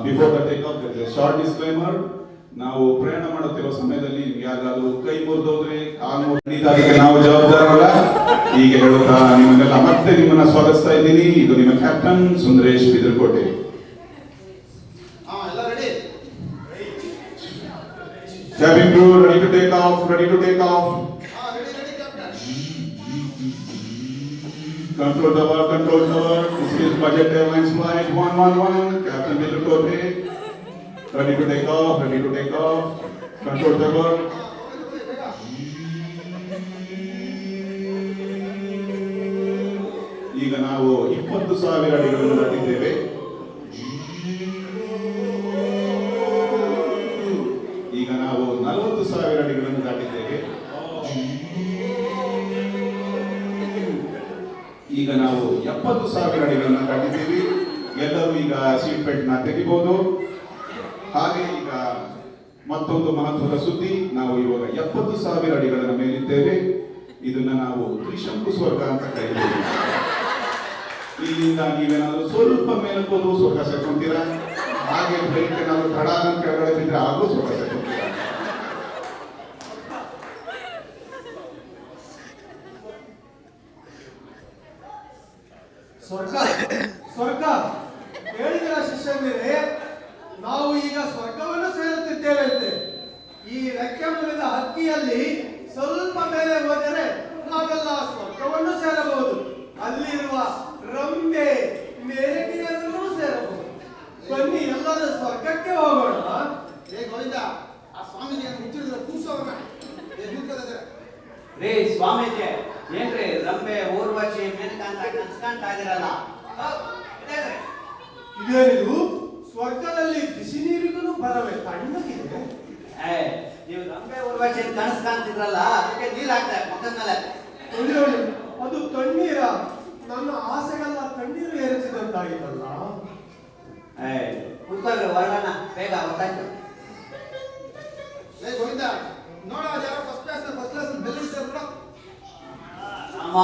Before the take off, there's a short disclaimer. ನಾವು ಪ್ರಯಾಣ ಮಾಡುತ್ತಿರುವ ಸಮಯದಲ್ಲಿ ಯಾರಾದ್ರೂ ಕೈ ಮುರಿದೋದ್ರೆ, ಕಾಲು ಮುರಿದಾದ್ರೆ ನಾವು ಜವಾಬ್ದಾರರಲ್ಲ. ಹೀಗೆ ಹೇಳುತ್ತಾ ನಿಮ್ಮನ್ನೆಲ್ಲ ಮತ್ತೆ ನಿಮ್ಮನ್ನ ಸ್ವಾಗತಿಸ್ತಾ ಇದ್ದೀನಿ. ಇದು ನಿಮ್ಮ ಕ್ಯಾಪ್ಟನ್ ಸುಂದರೇಶ್ ಬಿದರ್ಕೋಟೆ. ಎಲ್ಲ ready. Cabin crew ready to take off, ready to take off. Ready captain. Control tower, control tower. This is Budget Airlines flight 111. Captain Bidarkote. Ready to take off, ready to take off. Control tower. ಈಗ ನಾವು 20,000 ಅಡಿಗಳನ್ನು ದಾಟಿದ್ದೇವೆ. ಈಗ ನಾವು 40,000 ಅಡಿಗಳನ್ನು ದಾಟಿದ್ದೇವೆ. ಈಗ ನಾವು 70,000 ಅಡಿಗಳನ್ನು ದಾಟಿದ್ದೀವಿ. ಎಲ್ಲರೂ ಈಗ seat belt ನ ತೆಗಿಬಹುದು. ಹಾಗೆ ಈಗ ಮತ್ತೊಂದು ಮಹತ್ವದ ಸುದ್ದಿ, ನಾವು ಇವಾಗ 70,000 ಅಡಿಗಳ ಮೇಲಿದ್ದೇವೆ. ಇದನ್ನ ನಾವು ತ್ರಿಶಂಕು ಸ್ವರ್ಗ ಅಂತ ಕರೀತೀವಿ. ಇಲ್ಲಿಂದ ನೀವೇನಾದ್ರೂ ಸ್ವಲ್ಪ ಮೇಲಕ್ಕೆ ಹೋದ್ರು ಸ್ವರ್ಗ ಸೇರ್ಕೊಂತೀರಾ. ಹಾಗೆ ಫ್ಲೈಟ್ ಏನಾದ್ರು ತಡ ಅಂತ ಕೆಳಗಡೆ ಬಿದ್ದರೆ ಆಗಲೂ ಸ್ವರ್ಗ ಸೇರ್ಕೊಂತೀರಾ. ಸ್ವರ್ಗ ಸ್ವರ್ಗ ಹೇಳಿದ್ರ ಶಿಷ್ಯಂದಿರೇ, ನಾವು ಈಗ ಸ್ವರ್ಗವನ್ನು ಸೇರುತ್ತಿದ್ದೇವೆ ಅಂತೆ. ಈ ರೆಕ್ಕೆ ಮುರಿದ ಹಕ್ಕಿಯಲ್ಲಿ ಸ್ವಲ್ಪ ಮೇಲೆ ಹೋದರೆ ನಾವೆಲ್ಲ ಸ್ವರ್ಗವನ್ನು ಸೇರಬಹುದು. ಅಲ್ಲಿರುವ ರಂಬೆ ಮೇರೆಗೆಯಲ್ಲೂ ಸೇರಬಹುದು. ಬನ್ನಿ ಎಲ್ಲರೂ ಸ್ವರ್ಗಕ್ಕೆ ಹೋಗೋಣ. ಗೋವಿಂದ, ಆ ಸ್ವಾಮೀಜಿಯನ್ನು ಮುಚ್ಚಿಡಿದ್ರೆ ಕೂಸೋಣ. ರೀ ಸ್ವಾಮೀಜಿ, ಏನ್ರಿ ರಂಬೆ ಊರ್ವಶಿ ಮೇಲ್ಕಾಂತ ಕನ್ಸ್ಕಾಂತ ಆಗಿರಲ್ಲ. ಇದೇನಿದು? ಸ್ವರ್ಗದಲ್ಲಿ ಬಿಸಿ ನೀರಿಗೂ ಬರವೇ ತಣ್ಣಗಿದೆ. ನೀವು ರಂಬೆ ಊರ್ವಶಿ ಕನಸ್ಕಾಂತಿದ್ರಲ್ಲ, ಅದಕ್ಕೆ ನೀರ್ ಹಾಕ್ತಾರೆ ಮುಖದ ಮೇಲೆ. ಅಯ್ಯೋ, ಅದು ತಣ್ಣೀರ? ನನ್ನ ಆಸೆಗೆಲ್ಲ ತಣ್ಣೀರು ಎರಚಿದಂತಾಗಿತ್ತಲ್ಲ. ಕೂತ್ಕೊಳ್ರಿ, ಹೊರಡೋಣ ಬೇಗ, ಗೊತ್ತಾಯ್ತು. ಗೋವಿಂದ, ನೋಡ ಯಾರೋ ಫಸ್ಟ್ ಕ್ಲಾಸ್ ಬೆಲ್ ಇಡ್ತಾರೆ. ಅಮ್ಮ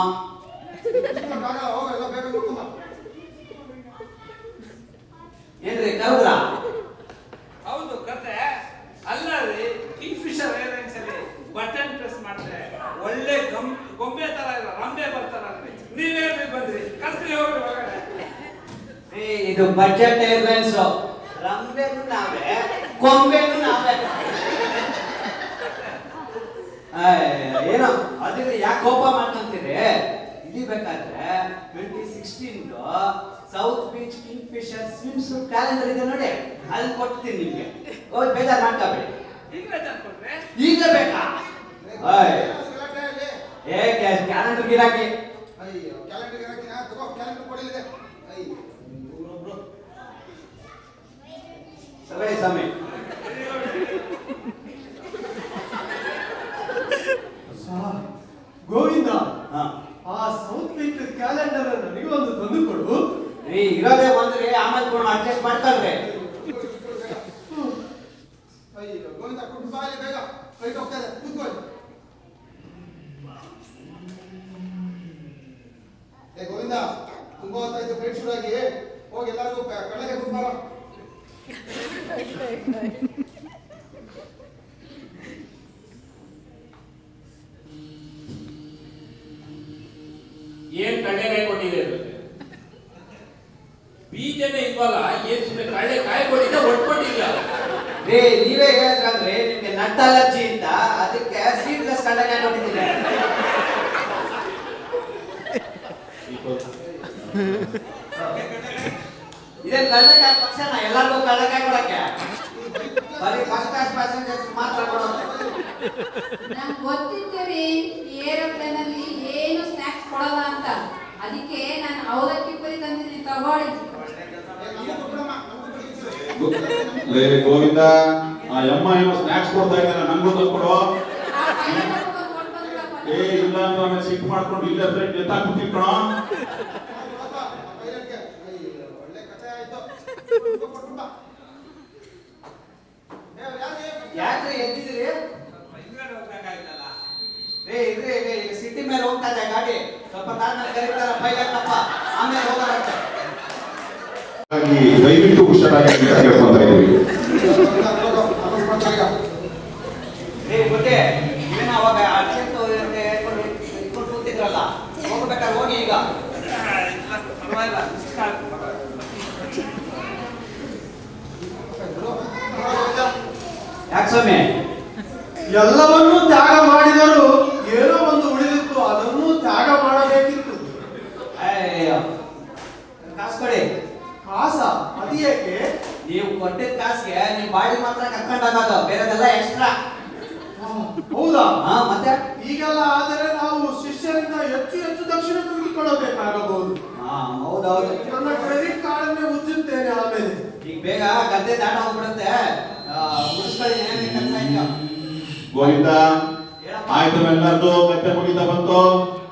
ಹೋಗ, ಎಲ್ಲ ಬೇಗ ನೋಡ್ಕೊಂಬ. ಏನ್ರಿ ಕರೆದ್ರ? ಹೌದು ಕತೆ. ಅಲ್ಲ ರೀ, ಕಿಂಗ್ ಫಿಶರ್ ಏರ್ಲೈನ್ಸ್ ಅಲ್ಲಿ ಬಟನ್ ಪ್ರೆಸ್ ಮಾಡಿದ್ರೆ ಒಳ್ಳೆ ಗೊಂಬೆ ತರ ಇರೋ ರಂಬೆ ಬರ್ತಾರಲ್ರಿ. ನೀವೇನ್ರಿ ಬಂದ್ರಿ? ಕರ್ಸಿ ಹೋಗ್ರಿ ಒಳಗಡೆ. ಇದು ಬಜೆಟ್ ಏರ್ಲೈನ್ಸ್. ರಂಬೆನು ನಾವೇ, ಗೊಂಬೆನು ನಾವೇ. ಏನೋ ಅದಕ್ಕೆ ಯಾಕೆ ಕೋಪ ಮಾಡ್ಕೊಂತೀರಿ? ಇಳಿಬೇಕಾದ್ರೆ 2016 South Beach Kingfisher swimsuit calendar ಇದೆ ನೋಡಿ, ಅಲ್ಲಿ ಕೊಡ್ತೀನಿ ನಿಮ್ಗೆ. ಹೋಗಿ ಬೇಜಾರು ಮಾಡ್ಕೋಬೇಡಿ. ಈಗ ಬೇಜಾರ್ ಕೊಟ್ರೆ ಈಗ ಬೇಕಾ? ಕ್ಯಾಲೆಂಡರ್ ಗಿರಾಕಿ. ಅಯ್ಯೋ, ಕ್ಯಾಲೆಂಡರ್ ಹಾಕಿನ ತಗೋ, ಕ್ಯಾಲೆಂಡರ್ ಕೊಡಿಲಿದೆ. ಅಯ್ಯೋ, ತಗೊಳ್ಳಿ ಸ್ವಾಮಿ. ಗೋವಿಂದ, ಹಾ ಆ ಸೌತ್ ಬೀಚ್ ಕ್ಯಾಲೆಂಡರ್ ನನಗೊಂದು ತಂದು ಕೊಡು. ರೀ, ಇರೋದೇ ಒಂದ್ರಿ, ಆಮೇಲೆ ಕೊಡು, ಅಡ್ಜಸ್ಟ್ ಮಾಡ್ಕೊಳ್ರಿ. ಅಯ್ಯೋ ಗೋವಿಂದ, ಕುಟುಂಬ ಬಾಯಲ್ಲಿ ಬೇಗ ಫ್ಲೈಟ್ ಹೋಗ್ತಾ ಇದೆ, ಕೂತ್ಕೊಳ್ಳಿ. ಗೋವಿಂದ, ತುಂಬಾ ಹೊತ್ತಾಯ್ತು ಫ್ಲೈಟ್ ಶುರು ಆಗಿ. ಹೋಗಿ ಎಲ್ಲರಿಗೂ ಕಡೆಗೆ ಕೂತ್ಮಾರ. ಏನ್ ಕಳ್ಳೆಕಾಯಿ ಕೊಟ್ಟಿದೆ? ಬೀಜನೇ ಇಲ್ವಲ್ಲ, ಏನ್ ಸುಮ್ಮನೆ ಕಳ್ಳೆಕಾಯಿ ಕೊಟ್ಟಿದ್ದ, ಒಟ್ಕೊಟ್ಟಿಲ್ಲ. ರೀ, ನೀವೇ ಹೇಳಿದ್ರಲ್ರಿ ನಿಮ್ಗೆ ನಟ್ ಅಲರ್ಜಿ ಅಂತ, ಅದಕ್ಕೆ ಸೀಡ್ಲೆಸ್ ಕಡಲೆಕಾಯಿ ಕೊಟ್ಟಿದ್ದೀನಿ. ಇದೇನ್ ಕಳ್ಳಕಾಯಿ ಪಕ್ಷನ ಎಲ್ಲರಿಗೂ ಕಳ್ಳಕಾಯಿ ಕೊಡಕ್ಕೆ ಬರೀ ಫಸ್ಟ್ ಕ್ಲಾಸ್ ಪ್ಯಾಸೆಂಜರ್ಸ್ ಮಾತ್ರ ಕೊಡೋದು. ನಂಗೆ ಗೊತ್ತಿದ್ದೀರಿ ಏರೋಪ್ಲೇನ್ ಅಲ್ಲಿ ಏನು ಸ್ನಾಕ್ಸ್ ಕೊಡಲ್ಲ ಅಂತ, ಅದಕ್ಕೆ ನಾನು ಅವಲಕ್ಕಿ ಪುರಿ ತಂದಿದ್ದೀನಿ, ತಗೊಳ್ಳಿ. ಲೇ ಗೋವಿಂದ, ಆ ಅಮ್ಮ ಏನೋ ಸ್ನಾಕ್ಸ್ ಕೊಡ್ತಾ ಇದ್ದಾನೆ, ನಂಗೂ ಕೊಡು. ಆ ಪೈನಾಪಲ್ ಕೊಟ್ಟು ಬಂದ್ಬಿಡಪ್ಪ. ಏ ಇಲ್ಲ ಅಂತ ಆಮೇಲೆ ಸಿಟ್ಟು ಮಾಡ್ಕೊಂಡು ಇಲ್ಲೇ ಫ್ರೆಂಡ್ ಎತ್ತಾಕ್ಬಿಟ್ಟಿರ್ ಕಣೋ. ಒಳ್ಳೆ ಕಥೆ ಆಯ್ತು. ಯಾಕ್ರಿ ಎದ್ದಿದ್ದೀರಿ? ಹಿಂದ್ಗಡೆ ಹೋಗ್ಬೇಕಾಗಿತ್ತಲ್ಲ. ರೇ ಇದ್ರಿ ಈಗ ಸಿಟಿ ಮೇಲೆ ಹೋಗ್ತಾ ಇದೆ ಗಾಡಿ, ಸ್ವಲ್ಪ ತಾಳ್ಮೆ ಕರೀತಾರ ಪೈಲಟ್ನಪ್ಪ, ಆಮೇಲೆ ಹೋಗೋರಂತೆ. ಹಾಗಾಗಿ ದಯವಿಟ್ಟು ಹುಷಾರಾಗಿ ಅಂತ ಕೇಳ್ಕೊಂತ ಇದೀವಿ. ರೇ ಗೊತ್ತೇ ಏನು ಅವಾಗ ಅರ್ಜೆಂಟ್ ಹೇಳ್ಕೊಂಡು ಕೂತಿದ್ರಲ್ಲ, ಹೋಗ್ಬೇಕಾದ್ರೆ ಹೋಗಿ ಈಗ. ಪರವಾಗಿಲ್ಲ, ಮಿಸ್ ಕಾಲ್ ಯಾಕೆ ಸ್ವಾಮಿ? ಎಲ್ಲವನ್ನೂ ತ್ಯಾಗ ಮಾಡಿದರು, ಏನೋ ಒಂದು ಉಳಿದಿತ್ತು, ಅದನ್ನು ತ್ಯಾಗ ಮಾಡಬೇಕಿತ್ತು. ಅಯ್ಯೋ ಕಾಸು ಕೊಡಿ. ಕಾಸ ಅದು ಏಕೆ? ನೀವು ಕೊಟ್ಟಿದ್ದ ಕಾಸಿಗೆ ನಿಮ್ ಬಾಡಿ ಮಾತ್ರ ಕರ್ಕೊಂಡಾಗೋದು, ಬೇರೆದೆಲ್ಲ ಎಕ್ಸ್ಟ್ರಾ. ಹೌದಾ? ಮತ್ತೆ ಈಗೆಲ್ಲ ಆದರೆ ನಾವು ಶಿಷ್ಯರಿಂದ ಹೆಚ್ಚು ಹೆಚ್ಚು ದಕ್ಷಿಣ ತೆಗೆದುಕೊಳ್ಳಬೇಕಾಗಬಹುದು. ಹೌದೌದು. ನನ್ನ ಕ್ರೆಡಿಟ್ ಕಾರ್ಡ್ ಅನ್ನೇ ಉಜ್ಜುತ್ತೇನೆ ಆಮೇಲೆ. ಈಗ ಬೇಗ ಗದ್ದೆ ದಾಟ ಹೋಗ್ಬಿಡುತ್ತೆ, ಮುಗಿಸ್ಕೊಳ್ಳಿ, ಏನೇನು ಕೆಲಸ ಇದೆಯೋ. ಗೋವಿಂದ ಆಯ್ತು, ಎಲ್ಲರದು ಗದ್ದೆ ಮುಗಿತಾ ಬಂತು.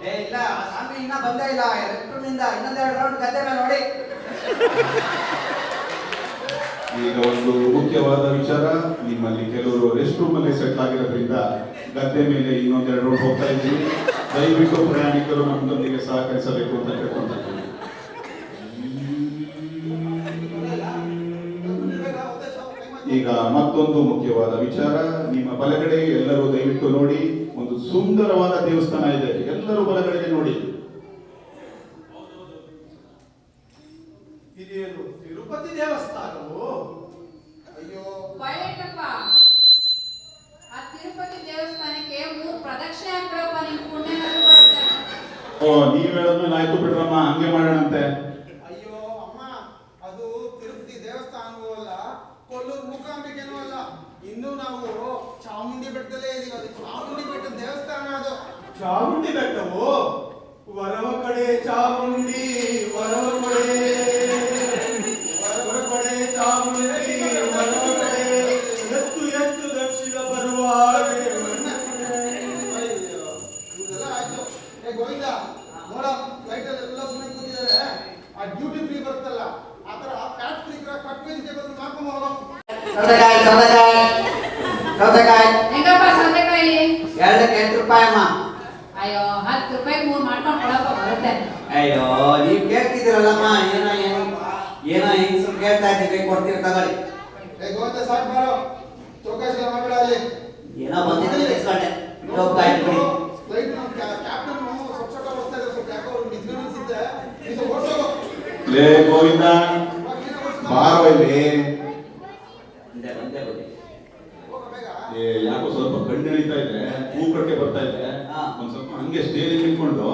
ಏ ಇಲ್ಲ, ಆ ಸ್ವಾಮಿ ಇನ್ನ ಬಂದೇ ಇಲ್ಲ, ಎಲೆಕ್ಟ್ರೋನಿಂದ ಇನ್ನೊಂದೆರಡು ರೌಂಡ್ ಗದ್ದೆ ಮೇಲೆ ನೋಡಿ. ಈಗ ಒಂದು ಮುಖ್ಯವಾದ ವಿಚಾರ, ನಿಮ್ಮಲ್ಲಿ ಕೆಲವರು ರೆಸ್ಟ್ ರೂಮ್ ಅಲ್ಲಿ ಸೆಟ್ ಆಗಿರೋದ್ರಿಂದ ಗದ್ದೆ ಮೇಲೆ ಇನ್ನೊಂದೆರಡು ರೋಡ್ ಹೋಗ್ತಾ ಇದ್ದೀವಿ. ದಯವಿಟ್ಟು ಪ್ರಯಾಣಿಕರು ನಮ್ಮದೊಂದಿಗೆ ಸಹಕರಿಸಬೇಕು ಅಂತ ಕೇಳ್ಕೊಂತ ಇದ್ದೀವಿ. ಈಗ ಮತ್ತೊಂದು ಮುಖ್ಯವಾದ ವಿಚಾರ, ನಿಮ್ಮ ಬಲಗಡೆ ಎಲ್ಲರೂ ದಯವಿಟ್ಟು ನೋಡಿ, ಒಂದು ಸುಂದರವಾದ ದೇವಸ್ಥಾನ ಇದೆ, ಎಲ್ಲರೂ ಬಲಗಡೆಗೆ ನೋಡಿ. ಇದೇನು ತಿರುಪತಿ ದೇವಸ್ಥಾನವು? ಅಯ್ಯೋ ಪೈಲಟಪ್ಪ, ಆ ತಿರುಪತಿ ದೇವಸ್ಥಾನಕ್ಕೆ 3 ಪ್ರದಕ್ಷಿಣೆ ಹಾಕ್ಬಿಡಪ್ಪ, ನಿಮ್ ಪುಣ್ಯನಾದ್ರೂ ಬರುತ್ತೆ. ಓ, ನೀವ್ ಹೇಳದ್ಮೇಲೆ ಆಯ್ತು ಬಿಡ್ರಮ್ಮ, ಹಂಗೆ ಮಾಡೋಣಂತೆ. ಅಯ್ಯೋ ಅಮ್ಮ, ಅದು ತಿರುಪತಿ ದೇವಸ್ಥಾನವೂ ಅಲ್ಲ, ಕೊಲ್ಲೂರು ಮೂಕಾಂಬಿಕೆನೂ ಅಲ್ಲ, ಇನ್ನು ನಾವು ಚಾಮುಂಡಿ ಬೆಟ್ಟದಲ್ಲೇ ಇದೀವಿ. ಅದು ಚಾಮುಂಡಿ ಬೆಟ್ಟದ ದೇವಸ್ಥಾನ ಅದು. ಚಾಮುಂಡಿ ಬೆಟ್ಟವು? ವರವ ಕಡೆ ಚಾಮುಂಡಿ, ವರವ ಕಡೆ, ವರವ ಕಡೆ ಚಾಮುಂಡಿ, ವರವ ಕಡೆ ಎತ್ತು ಎತ್ತು ದಕ್ಷಿಣ ಬರುವಾಗೆ. ಅಯ್ಯೋ, ಇದೆಲ್ಲ ಆಯ್ತು. ಏ ಗೋವಿಂದ, ನೋಡ ಫ್ಲೈಟ್ ಅಲ್ಲಿ ಎಲ್ಲ ಸುಮ್ಮನೆ ಕೂತಿದ್ದಾರೆ, ಆ ಡ್ಯೂಟಿ ಫ್ರೀ ಬರುತ್ತಲ್ಲ, ಆ ತರ ಫ್ಯಾಟ್ ಫ್ರೀ ಕಟ್ ವೆಜಿಟೇಬಲ್ಸ್ ಮಾಡ್ಕೊಂಬೋದು. ಸೌತೆಕಾಯಿ ಸೌತೆಕಾಯಿ ಸೌತೆಕಾಯಿ ಹೆಂಗಪ್ಪ ಸೌತೆಕಾಯಿ? 2ಕ್ಕೆ 8 ರೂಪಾಯಿ ಅಮ್ಮ. ಅಯ್ಯೋ 10 ರೂಪಾಯಿಗೆ 3 ಮಾಡ್ಕೊಂಡು ಕೊಡಪ್ಪ, ಬರುತ್ತೆ. ಅಯ್ಯೋ ನೀವ್ ಕೇಳ್ತಿದ್ದೀರಲ್ಲಮ್ಮ, ಏನೋ ಹಿಂಗ್ ಕೇಳ್ತಾ ಇದ್ದೀವಿ, ಕೊಡ್ತೀವಿ ತಗೊಳ್ಳಿ. ಏ ಗೋವಿಂದ, ಸಾಕು ಬಾರೋ, ಚೌಕಾಸಿ ಮಾಡಬೇಡ ಅಲ್ಲಿ. ಏನೋ ಬಂದಿದ್ರೆ ಇಸ್ಕೊಂಡೆ, ಹೋಗ್ತಾ ಇದ್ವಿ. ಫ್ಲೈಟ್ ನಮ್ಮ ಕ್ಯಾಪ್ಟನ್ ಸ್ವಲ್ಪ ಓಡಿಸ್ತಾ ಇದ್ದಾರೆ, ಸ್ವಲ್ಪ ಯಾಕೋ ಅವ್ರು ನಿದ್ದೆ ಅನ್ಸುತ್ತೆ, ನೀವು ಸ್ವಲ್ಪ ಓಡಿಸೋದು. ಲೇ ಗೋವಿಂದ, ಬಾರೋ ಇಲ್ಲಿ. ಒಂದೇ ಬುದ್ಧಿ. ಹೋಗ ಬೇಗ. ಏ ಯಾಕೋ ಸ್ವಲ್ಪ ಕಣ್ಣು ಎಳಿತಾ ಇದೆ, ಮೂಕಟ್ಟೆ ಬರ್ತಾ ಇದೆ. ಹಾ. ಒಂದ್ ಸ್ವಲ್ಪ ಹಂಗೆ ಸ್ಟೇರಿಂಗ್ ನಿಂತ್ಕೊಂಡು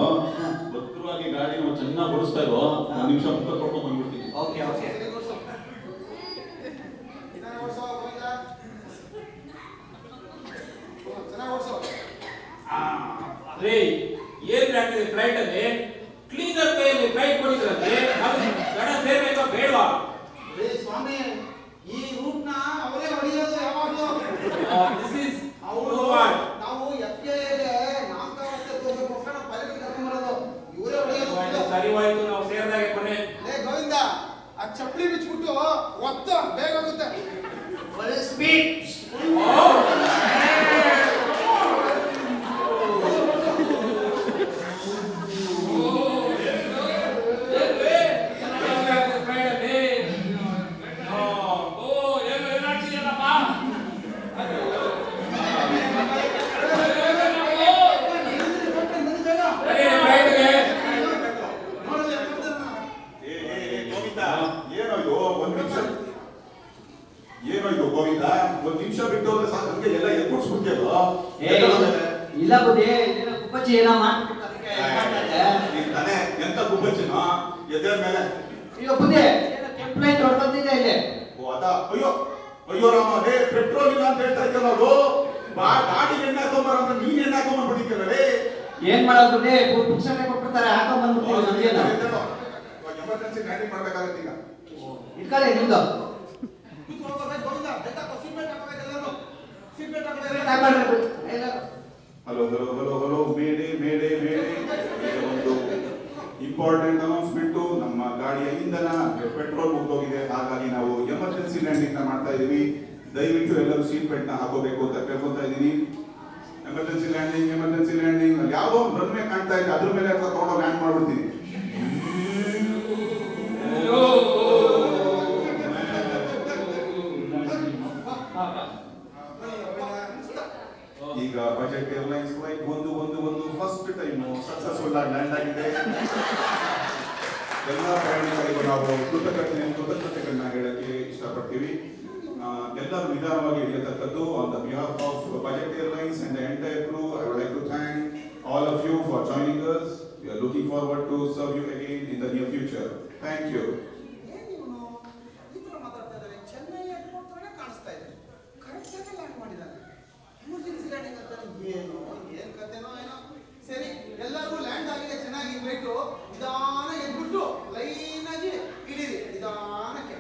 ಭದ್ರವಾಗಿ ಗಾಡಿನ ಚೆನ್ನಾಗಿ ಓಡಿಸ್ತಾ ಇರೋ, ಒಂದ್ ನಿಮಿಷ ಮುಖ ಕೊಡ್ಕೊಂಡು ಬಂದ್ಬಿಡ್ತೀನಿ. Okay okay. ಸರಿ, ಓಡಿಸು. ಚೆನ್ನಾಗಿ ಓಡಿಸೋ ಗೋವಿಂದ. ಚೆನ್ನಾಗಿ ಓಡಿಸೋ. ರೇ, ಏನ್ ಆಗ್ತದೆ ಫ್ಲೈಟ್ ಅಲ್ಲಿ? ಕ್ಲೀನರ್ ಕೈಯಲ್ಲಿ ಫ್ಲೈಟ್ ಕೊಡಿದ್ರಲ್ಲಿ ಅದು ಗಣ ಸೇರ್ಬೇಕಾ ಬೇಡವಾ? ಏ ಸ್ವಾಮಿ, ಈ ರೂಟ್ ನ ಅವರೇ ಹೊಡೆಯೋದು ಯಾವಾಗಲೂ. ದಿಸ್ ಇಸ್ ಅವರು ನಾವು FAA ನಾಮಕಾವಸ್ಥೆ ತೋರಿಸೋಕ್ಕೋಸ್ಕರ ಪೈಲಟ್ ಕರ್ಕೊಂಡು ಬರೋದು, ಇವರೇ ಹೊಡೆಯೋದು. ಸರಿ ಹೋಯ್ತು, ನಾವು ಸೇರಿದಾಗೆ ಕೊನೆ. ಲೇ ಗೋವಿಂದ, ಆ ಚಪ್ಪಲಿ ಬಿಚ್ಚಿಬಿಟ್ಟು ಒತ್ತ, ಬೇಗ ಆಗುತ್ತೆ. Full speed. ನೋಡಲ್ಲ ಯಾಕಂದ್ರೆ ಗೋವಿಂದ, ಏನೋ ಇದು, ಏನೋ ಇದು ಗೋವಿಂದ, ಒಂದ್ ನಿಮಿಷ ಬಿಟ್ಟು ಹೋದ್ರೆ ಸಾಕು, ಹಂಗೆ ಎಲ್ಲ ಎತ್ಕೊಡ್ಸ್ಬಿಡ್ತೀಯಲ್ಲ. ಇಲ್ಲ ಬುದ್ಧಿ, ಕುಪ್ಪಚ್ಚಿ ಏನೋ ಮಾಡ್ಬಿಟ್ಟು ಅದಕ್ಕೆ ಇದ್ ಮಾಡ್ತಾ ಇದ್ದೆ. ನೀನ್ ತಾನೇ ಎಂತ ಗುಬ್ಬಚ್ಚಿನ ಎದೆ ಮೇಲೆ. ಅಯ್ಯೋ ಬುದ್ಧಿ ಏನೋ ಕೆಂಪು ಲೈಟ್ ಹೊಡ್ಕೊಂತಿದ್ದೆ ಇಲ್ಲಿ. ಓ ಅದಾ, ಅಯ್ಯೋ ಅಯ್ಯೋ ರಾಮ, ರೇ ಪೆಟ್ರೋಲ್ ಇಲ್ಲ ಅಂತ ಹೇಳ್ತಾ ಇದ್ದೆ ನಾವು. ಗಾಡಿ ಎಣ್ಣೆ ಹಾಕೊಂಬರ ಅಂತ ನೀನ್ ಎಣ್ಣೆ ಹಾಕೊಂಡ್ಬಿಟ್ಟಿದ್ದೆ ರೇ. ಏನ್ ಮಾಡೋದು ಬುದ್ಧಿ, ಪುಕ್ಸಟ್ಟೆ ಕೊಟ್ಬಿಡ್ತಾರೆ, ಹಾಕೊಂಡ್ ಬಂದ್ಬಿಡ್ತೀವಿ ನಮ್ಗೇನು. ಎಮರ್ಜೆನ್ಸಿ ಲ್ಯಾಂಡಿಂಗ್ ಮಾಡ್ಬೇಕಾಗತ್ತೆ ಈಗ. ಇಟ್ಕೊಳ್ಳಿ ನಿಮ್ದು. Hello hello hello hello, mayday mayday mayday. ಒಂದು ಇಂಪಾರ್ಟೆಂಟ್ ಅನೌನ್ಸ್ಮೆಂಟ್. ನಮ್ಮ ಗಾಡಿಯ ಇಂಧನ ಪೆಟ್ರೋಲ್ ಮುಗ್ದೋಗಿದೆ, ಹಾಗಾಗಿ ನಾವು ಎಮರ್ಜೆನ್ಸಿ ಲ್ಯಾಂಡಿಂಗ್ ನ ಮಾಡ್ತಾ ಇದೀವಿ. ದಯವಿಟ್ಟು ಎಲ್ಲರೂ ಸೀಟ್ ಬೆಲ್ಟ್ ನ ಹಾಕೋಬೇಕು ಅಂತ ಕೇಳ್ಕೊತಾ ಇದೀನಿ. Emergency landing, emergency landing. ಯಾವುದೋ ಒಂದು ರನ್ವೇ ಕಾಣ್ತಾ ಇದೆ, ಅದ್ರ ಮೇಲೆ ತಗೊಂಡು ಲ್ಯಾಂಡ್ ಮಾಡ್ಬಿಡ್ತೀನಿ. ಈಗ ಬಜೆಟ್ ಏರ್ಲೈನ್ಸ್ ಫ್ಲೈಟ್ ಒಂದು ಫಸ್ಟ್ ಟೈಮ್ ಸಕ್ಸಸ್ಫುಲ್ ಆಗಿ ಲ್ಯಾಂಡ್ ಆಗಿದೆ. ಎಲ್ಲ ಪ್ರಯಾಣಿಕರಿಗೂ ನಾವು ಕೃತಜ್ಞತೆಗಳನ್ನ ಹೇಳಕ್ಕೆ ಇಷ್ಟಪಡ್ತೀವಿ. ಎಲ್ಲರೂ ನಿಧಾನವಾಗಿ ಇರತಕ್ಕದ್ದು. On the behalf of budget airlines and the entire crew, I would like to thank all of you for joining us. We are looking forward to serve you again in the near future. Thank you. Chennai airport ಕಾಣಿಸ್ತಾ ಇದೆ, correct ಆಗಿ land ಮಾಡಿದ್ದಾನೆ. Emergency landing ಅಂತ ಏನ್ ಕತೆನೋ ಏನೋ. ಸರಿ, ಎಲ್ಲರಿಗೂ land ಆಗಿದೆ, ಚೆನ್ನಾಗಿ ಫ್ಲೈಟು ನಿಧಾನ ಎದ್ಬಿಟ್ಟು ಲೈನ್ ಆಗಿ ಇಡೀರಿ ನಿಧಾನಕ್ಕೆ.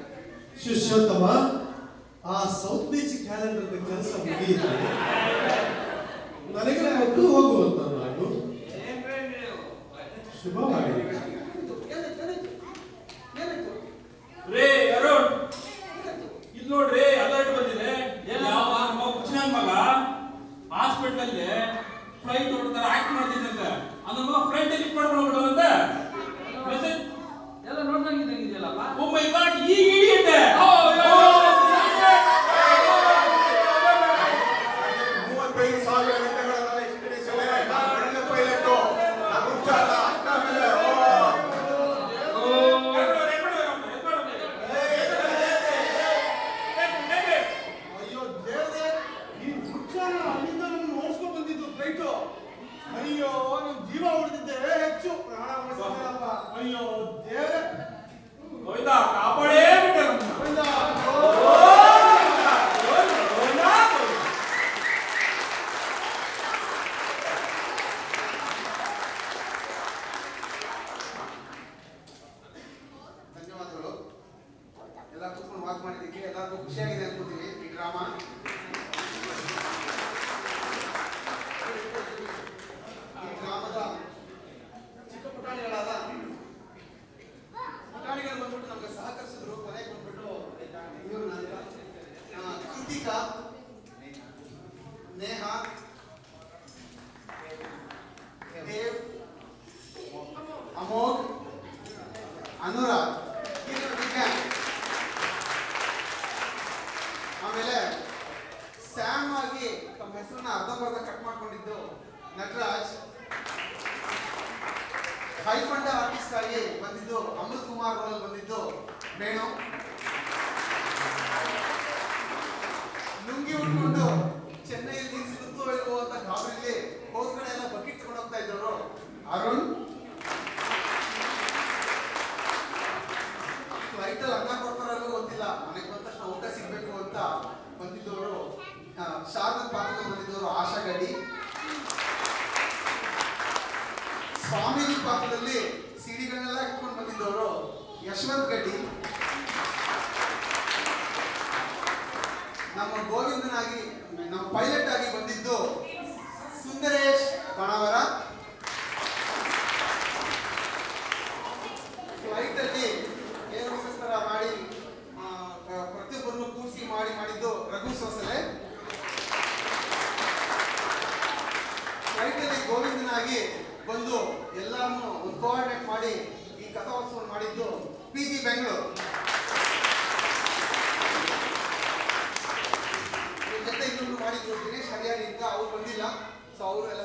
ಶಿಷ್ಯೋತ್ತಮ, ಆ ಸೌತ್ ಬೀಚ್ ಕ್ಯಾಲೆಂಡರ್ ಕೆಲಸ ಮುಗಿಯಿತು. ನನಗೆ ಮೊದಲು ಹೋಗುವಂತ ನಾನು ಶುಭವಾಗಿ ರೇ ಅರುಣ್, ಇಲ್ಲಿ ನೋಡ್ರಿ ಅಲರ್ಟ್ ಬಂದಿದೆ. ಯಾವ ಮಗ ಹಾಸ್ಪಿಟಲ್ ಅಲ್ಲಿ ಫ್ಲೈಟ್ ಹೊಡ್ತಾರ ಆಕ್ಟ್ ಮಾಡ್ತಿದ್ದಂತೆ, ಅದ್ರ ಮಗ ಫ್ಲೈಟ್ ಲಿಫ್ಟ್ ಮಾಡ್ಕೊಂಡು ಅಂತ ಮೆಸೇಜ್ ಎಲ್ಲ ನೋಡ್ದಂಗಿದ್ದಂಗಿದೆಯಲ್ಲಪ್ಪ. ಓ ಮೈ ಗಾಡ್, ಈಗ ಹಿಡಿಯುತ್ತೆ. 35,000 ಗಂಟೆಗಳ ಎಕ್ಸ್ಪೀರಿಯನ್ಸ್ ಇದೆ. ನಾನು ಒಳ್ಳೆ ಪೈಲಟ್. ನಾನು ಹುಚ್ಚಾಟ. ಆಮೇಲೆ ಅಯ್ಯೋ ದೇವ್ರೆ, ಈ ಹುಚ್ಚಾನ ಅಲ್ಲಿಂದ ನಮ್ಮನ್ನು ಓಡಿಸ್ಕೊಂಡು ಬಂದಿದ್ದು ಫ್ಲೈಟು. ಅಯ್ಯೋ, ನಮ್ ಜೀವ ಉಳಿದಿದ್ದೆ ಹೆಚ್ಚು, ಪ್ರಾಣ ಉಳಿಸಿದ್ರಪ್ಪ. ಅಯ್ಯೋ ದೇವ್ರೆ, ಹೋಯ್ತಾ ಕಾಪಾಡೇ ಬಿಟ್ಟೆ ನಮ್ಮನ್ನ. ಹೋಯ್ತಾ? ಧನ್ಯವಾದಗಳು. ಎಲ್ಲ ಕೂತ್ಕೊಂಡು ವಾಕ್ ಮಾಡಿದ್ದಕ್ಕೆ ಎಲ್ಲರಿಗೂ ಖುಷಿಯಾಗಿದೆ ಅನ್ಕೋತೀವಿ ಈ ಡ್ರಾಮಾ. ಈ ಡ್ರಾಮದ ಚಿಕ್ಕ ಪುಟಾಣಿಗಳಾದ ಪುಟಾಣಿಗಳು ಬಂದ್ಬಿಟ್ಟು ನಮ್ಗೆ ಸಹಕರಿಸಿದ್ರು. ಕೊನೆಗೆ ಬಂದ್ಬಿಟ್ಟು ಇವರು ಕೃತಿಕಾ, ನೇಹ, ದೇವ್, ಅಮೋಘ್, ಅನುರಾಗ್, ಆಮೇಲೆ ಸ್ಯಾಮ್ ಆಗಿ ತಮ್ಮ ಹೆಸರನ್ನ ಅರ್ಧಂಬರ್ಧ ಕಟ್ ಮಾಡ್ಕೊಂಡಿದ್ದು ನಟರಾಜ್, ಹೈಫಂಡ ಆರ್ಟಿಸ್ಟ್ ಆಗಿ ಬಂದಿದ್ದು ಅಮೃತ್ ಕುಮಾರ್ ರೋಲ್ ಬಂದಿದ್ದು ವೇಣು, ಲುಂಗಿ ಉಟ್ಕೊಂಡು ಚೆನ್ನೈಯಲ್ಲಿ ಸಿಗುತ್ತೋ ಇಲ್ವೋ ಅಂತ ಗಾಬರಿಲಿ ಹೋದ ಕಡೆ ಎಲ್ಲ ಬಕೆಟ್ ತಗೊಂಡು ಹೋಗ್ತಾ ಇದ್ದವರು ಅರುಣ್, ಫ್ಲೈಟ್ ಅಲ್ಲಿ ಅನ್ನ ಕೊಡ್ತಾರಲ್ಲೂ ಗೊತ್ತಿಲ್ಲ, ಮನೆಗೆ ಬಂದ ತಕ್ಷಣ ಊಟ ಸಿಗ್ಬೇಕು ಅಂತ ಬಂದಿದ್ದವರು ಶಾರದನ್ ಪಾತ್ರದಲ್ಲಿ ಬಂದಿದ್ದವರು ಆಶಾ ಗಡಿ, ಸ್ವಾಮೀಜಿ ಪಾತ್ರದಲ್ಲಿ ಸಿಡಿಗಳನ್ನೆಲ್ಲ ಇಟ್ಕೊಂಡು ಬಂದಿದ್ದವರು ಯಶವಂತ್ ಗಡ್ಡಿ, ನಮ್ಮ ಗೋವಿಂದನಾಗಿ ನಮ್ಮ ಪೈಲಟ್ ಆಗಿ ಬಂದಿದ್ದು ಸುಂದರೇಶ್ ಬಣವರ, ಫ್ಲೈಟ್ ಅಲ್ಲಿ ಏರೋಸ್ತರ ಮಾಡಿ ಪ್ರತಿಯೊಬ್ಬರನ್ನು ಕೂರಿಸಿ ಮಾಡಿದ್ದು ರಘು ಸೋಸಲೆ, ಫ್ಲೈಟ್ ಅಲ್ಲಿ ಗೋವಿಂದನಾಗಿ ಬಂದು ಎಲ್ಲರನ್ನು ಒಂದು ಕೋಆರ್ಡಿನೇಟ್ ಮಾಡಿ ಈ ಕಥಾವಸ್ತುವನ್ನು ಮಾಡಿದ್ದು PG ಬೆಂಗಳೂರು. ಜೊತೆ ಇನ್ನೊಂದು ಮಾಡಿದ್ರು ದಿನೇಶ್ ಹರಿಯಾಣಿ ಅಂತ, ಅವ್ರು ಬಂದಿಲ್ಲ, ಸೊ ಅವರು ಎಲ್ಲ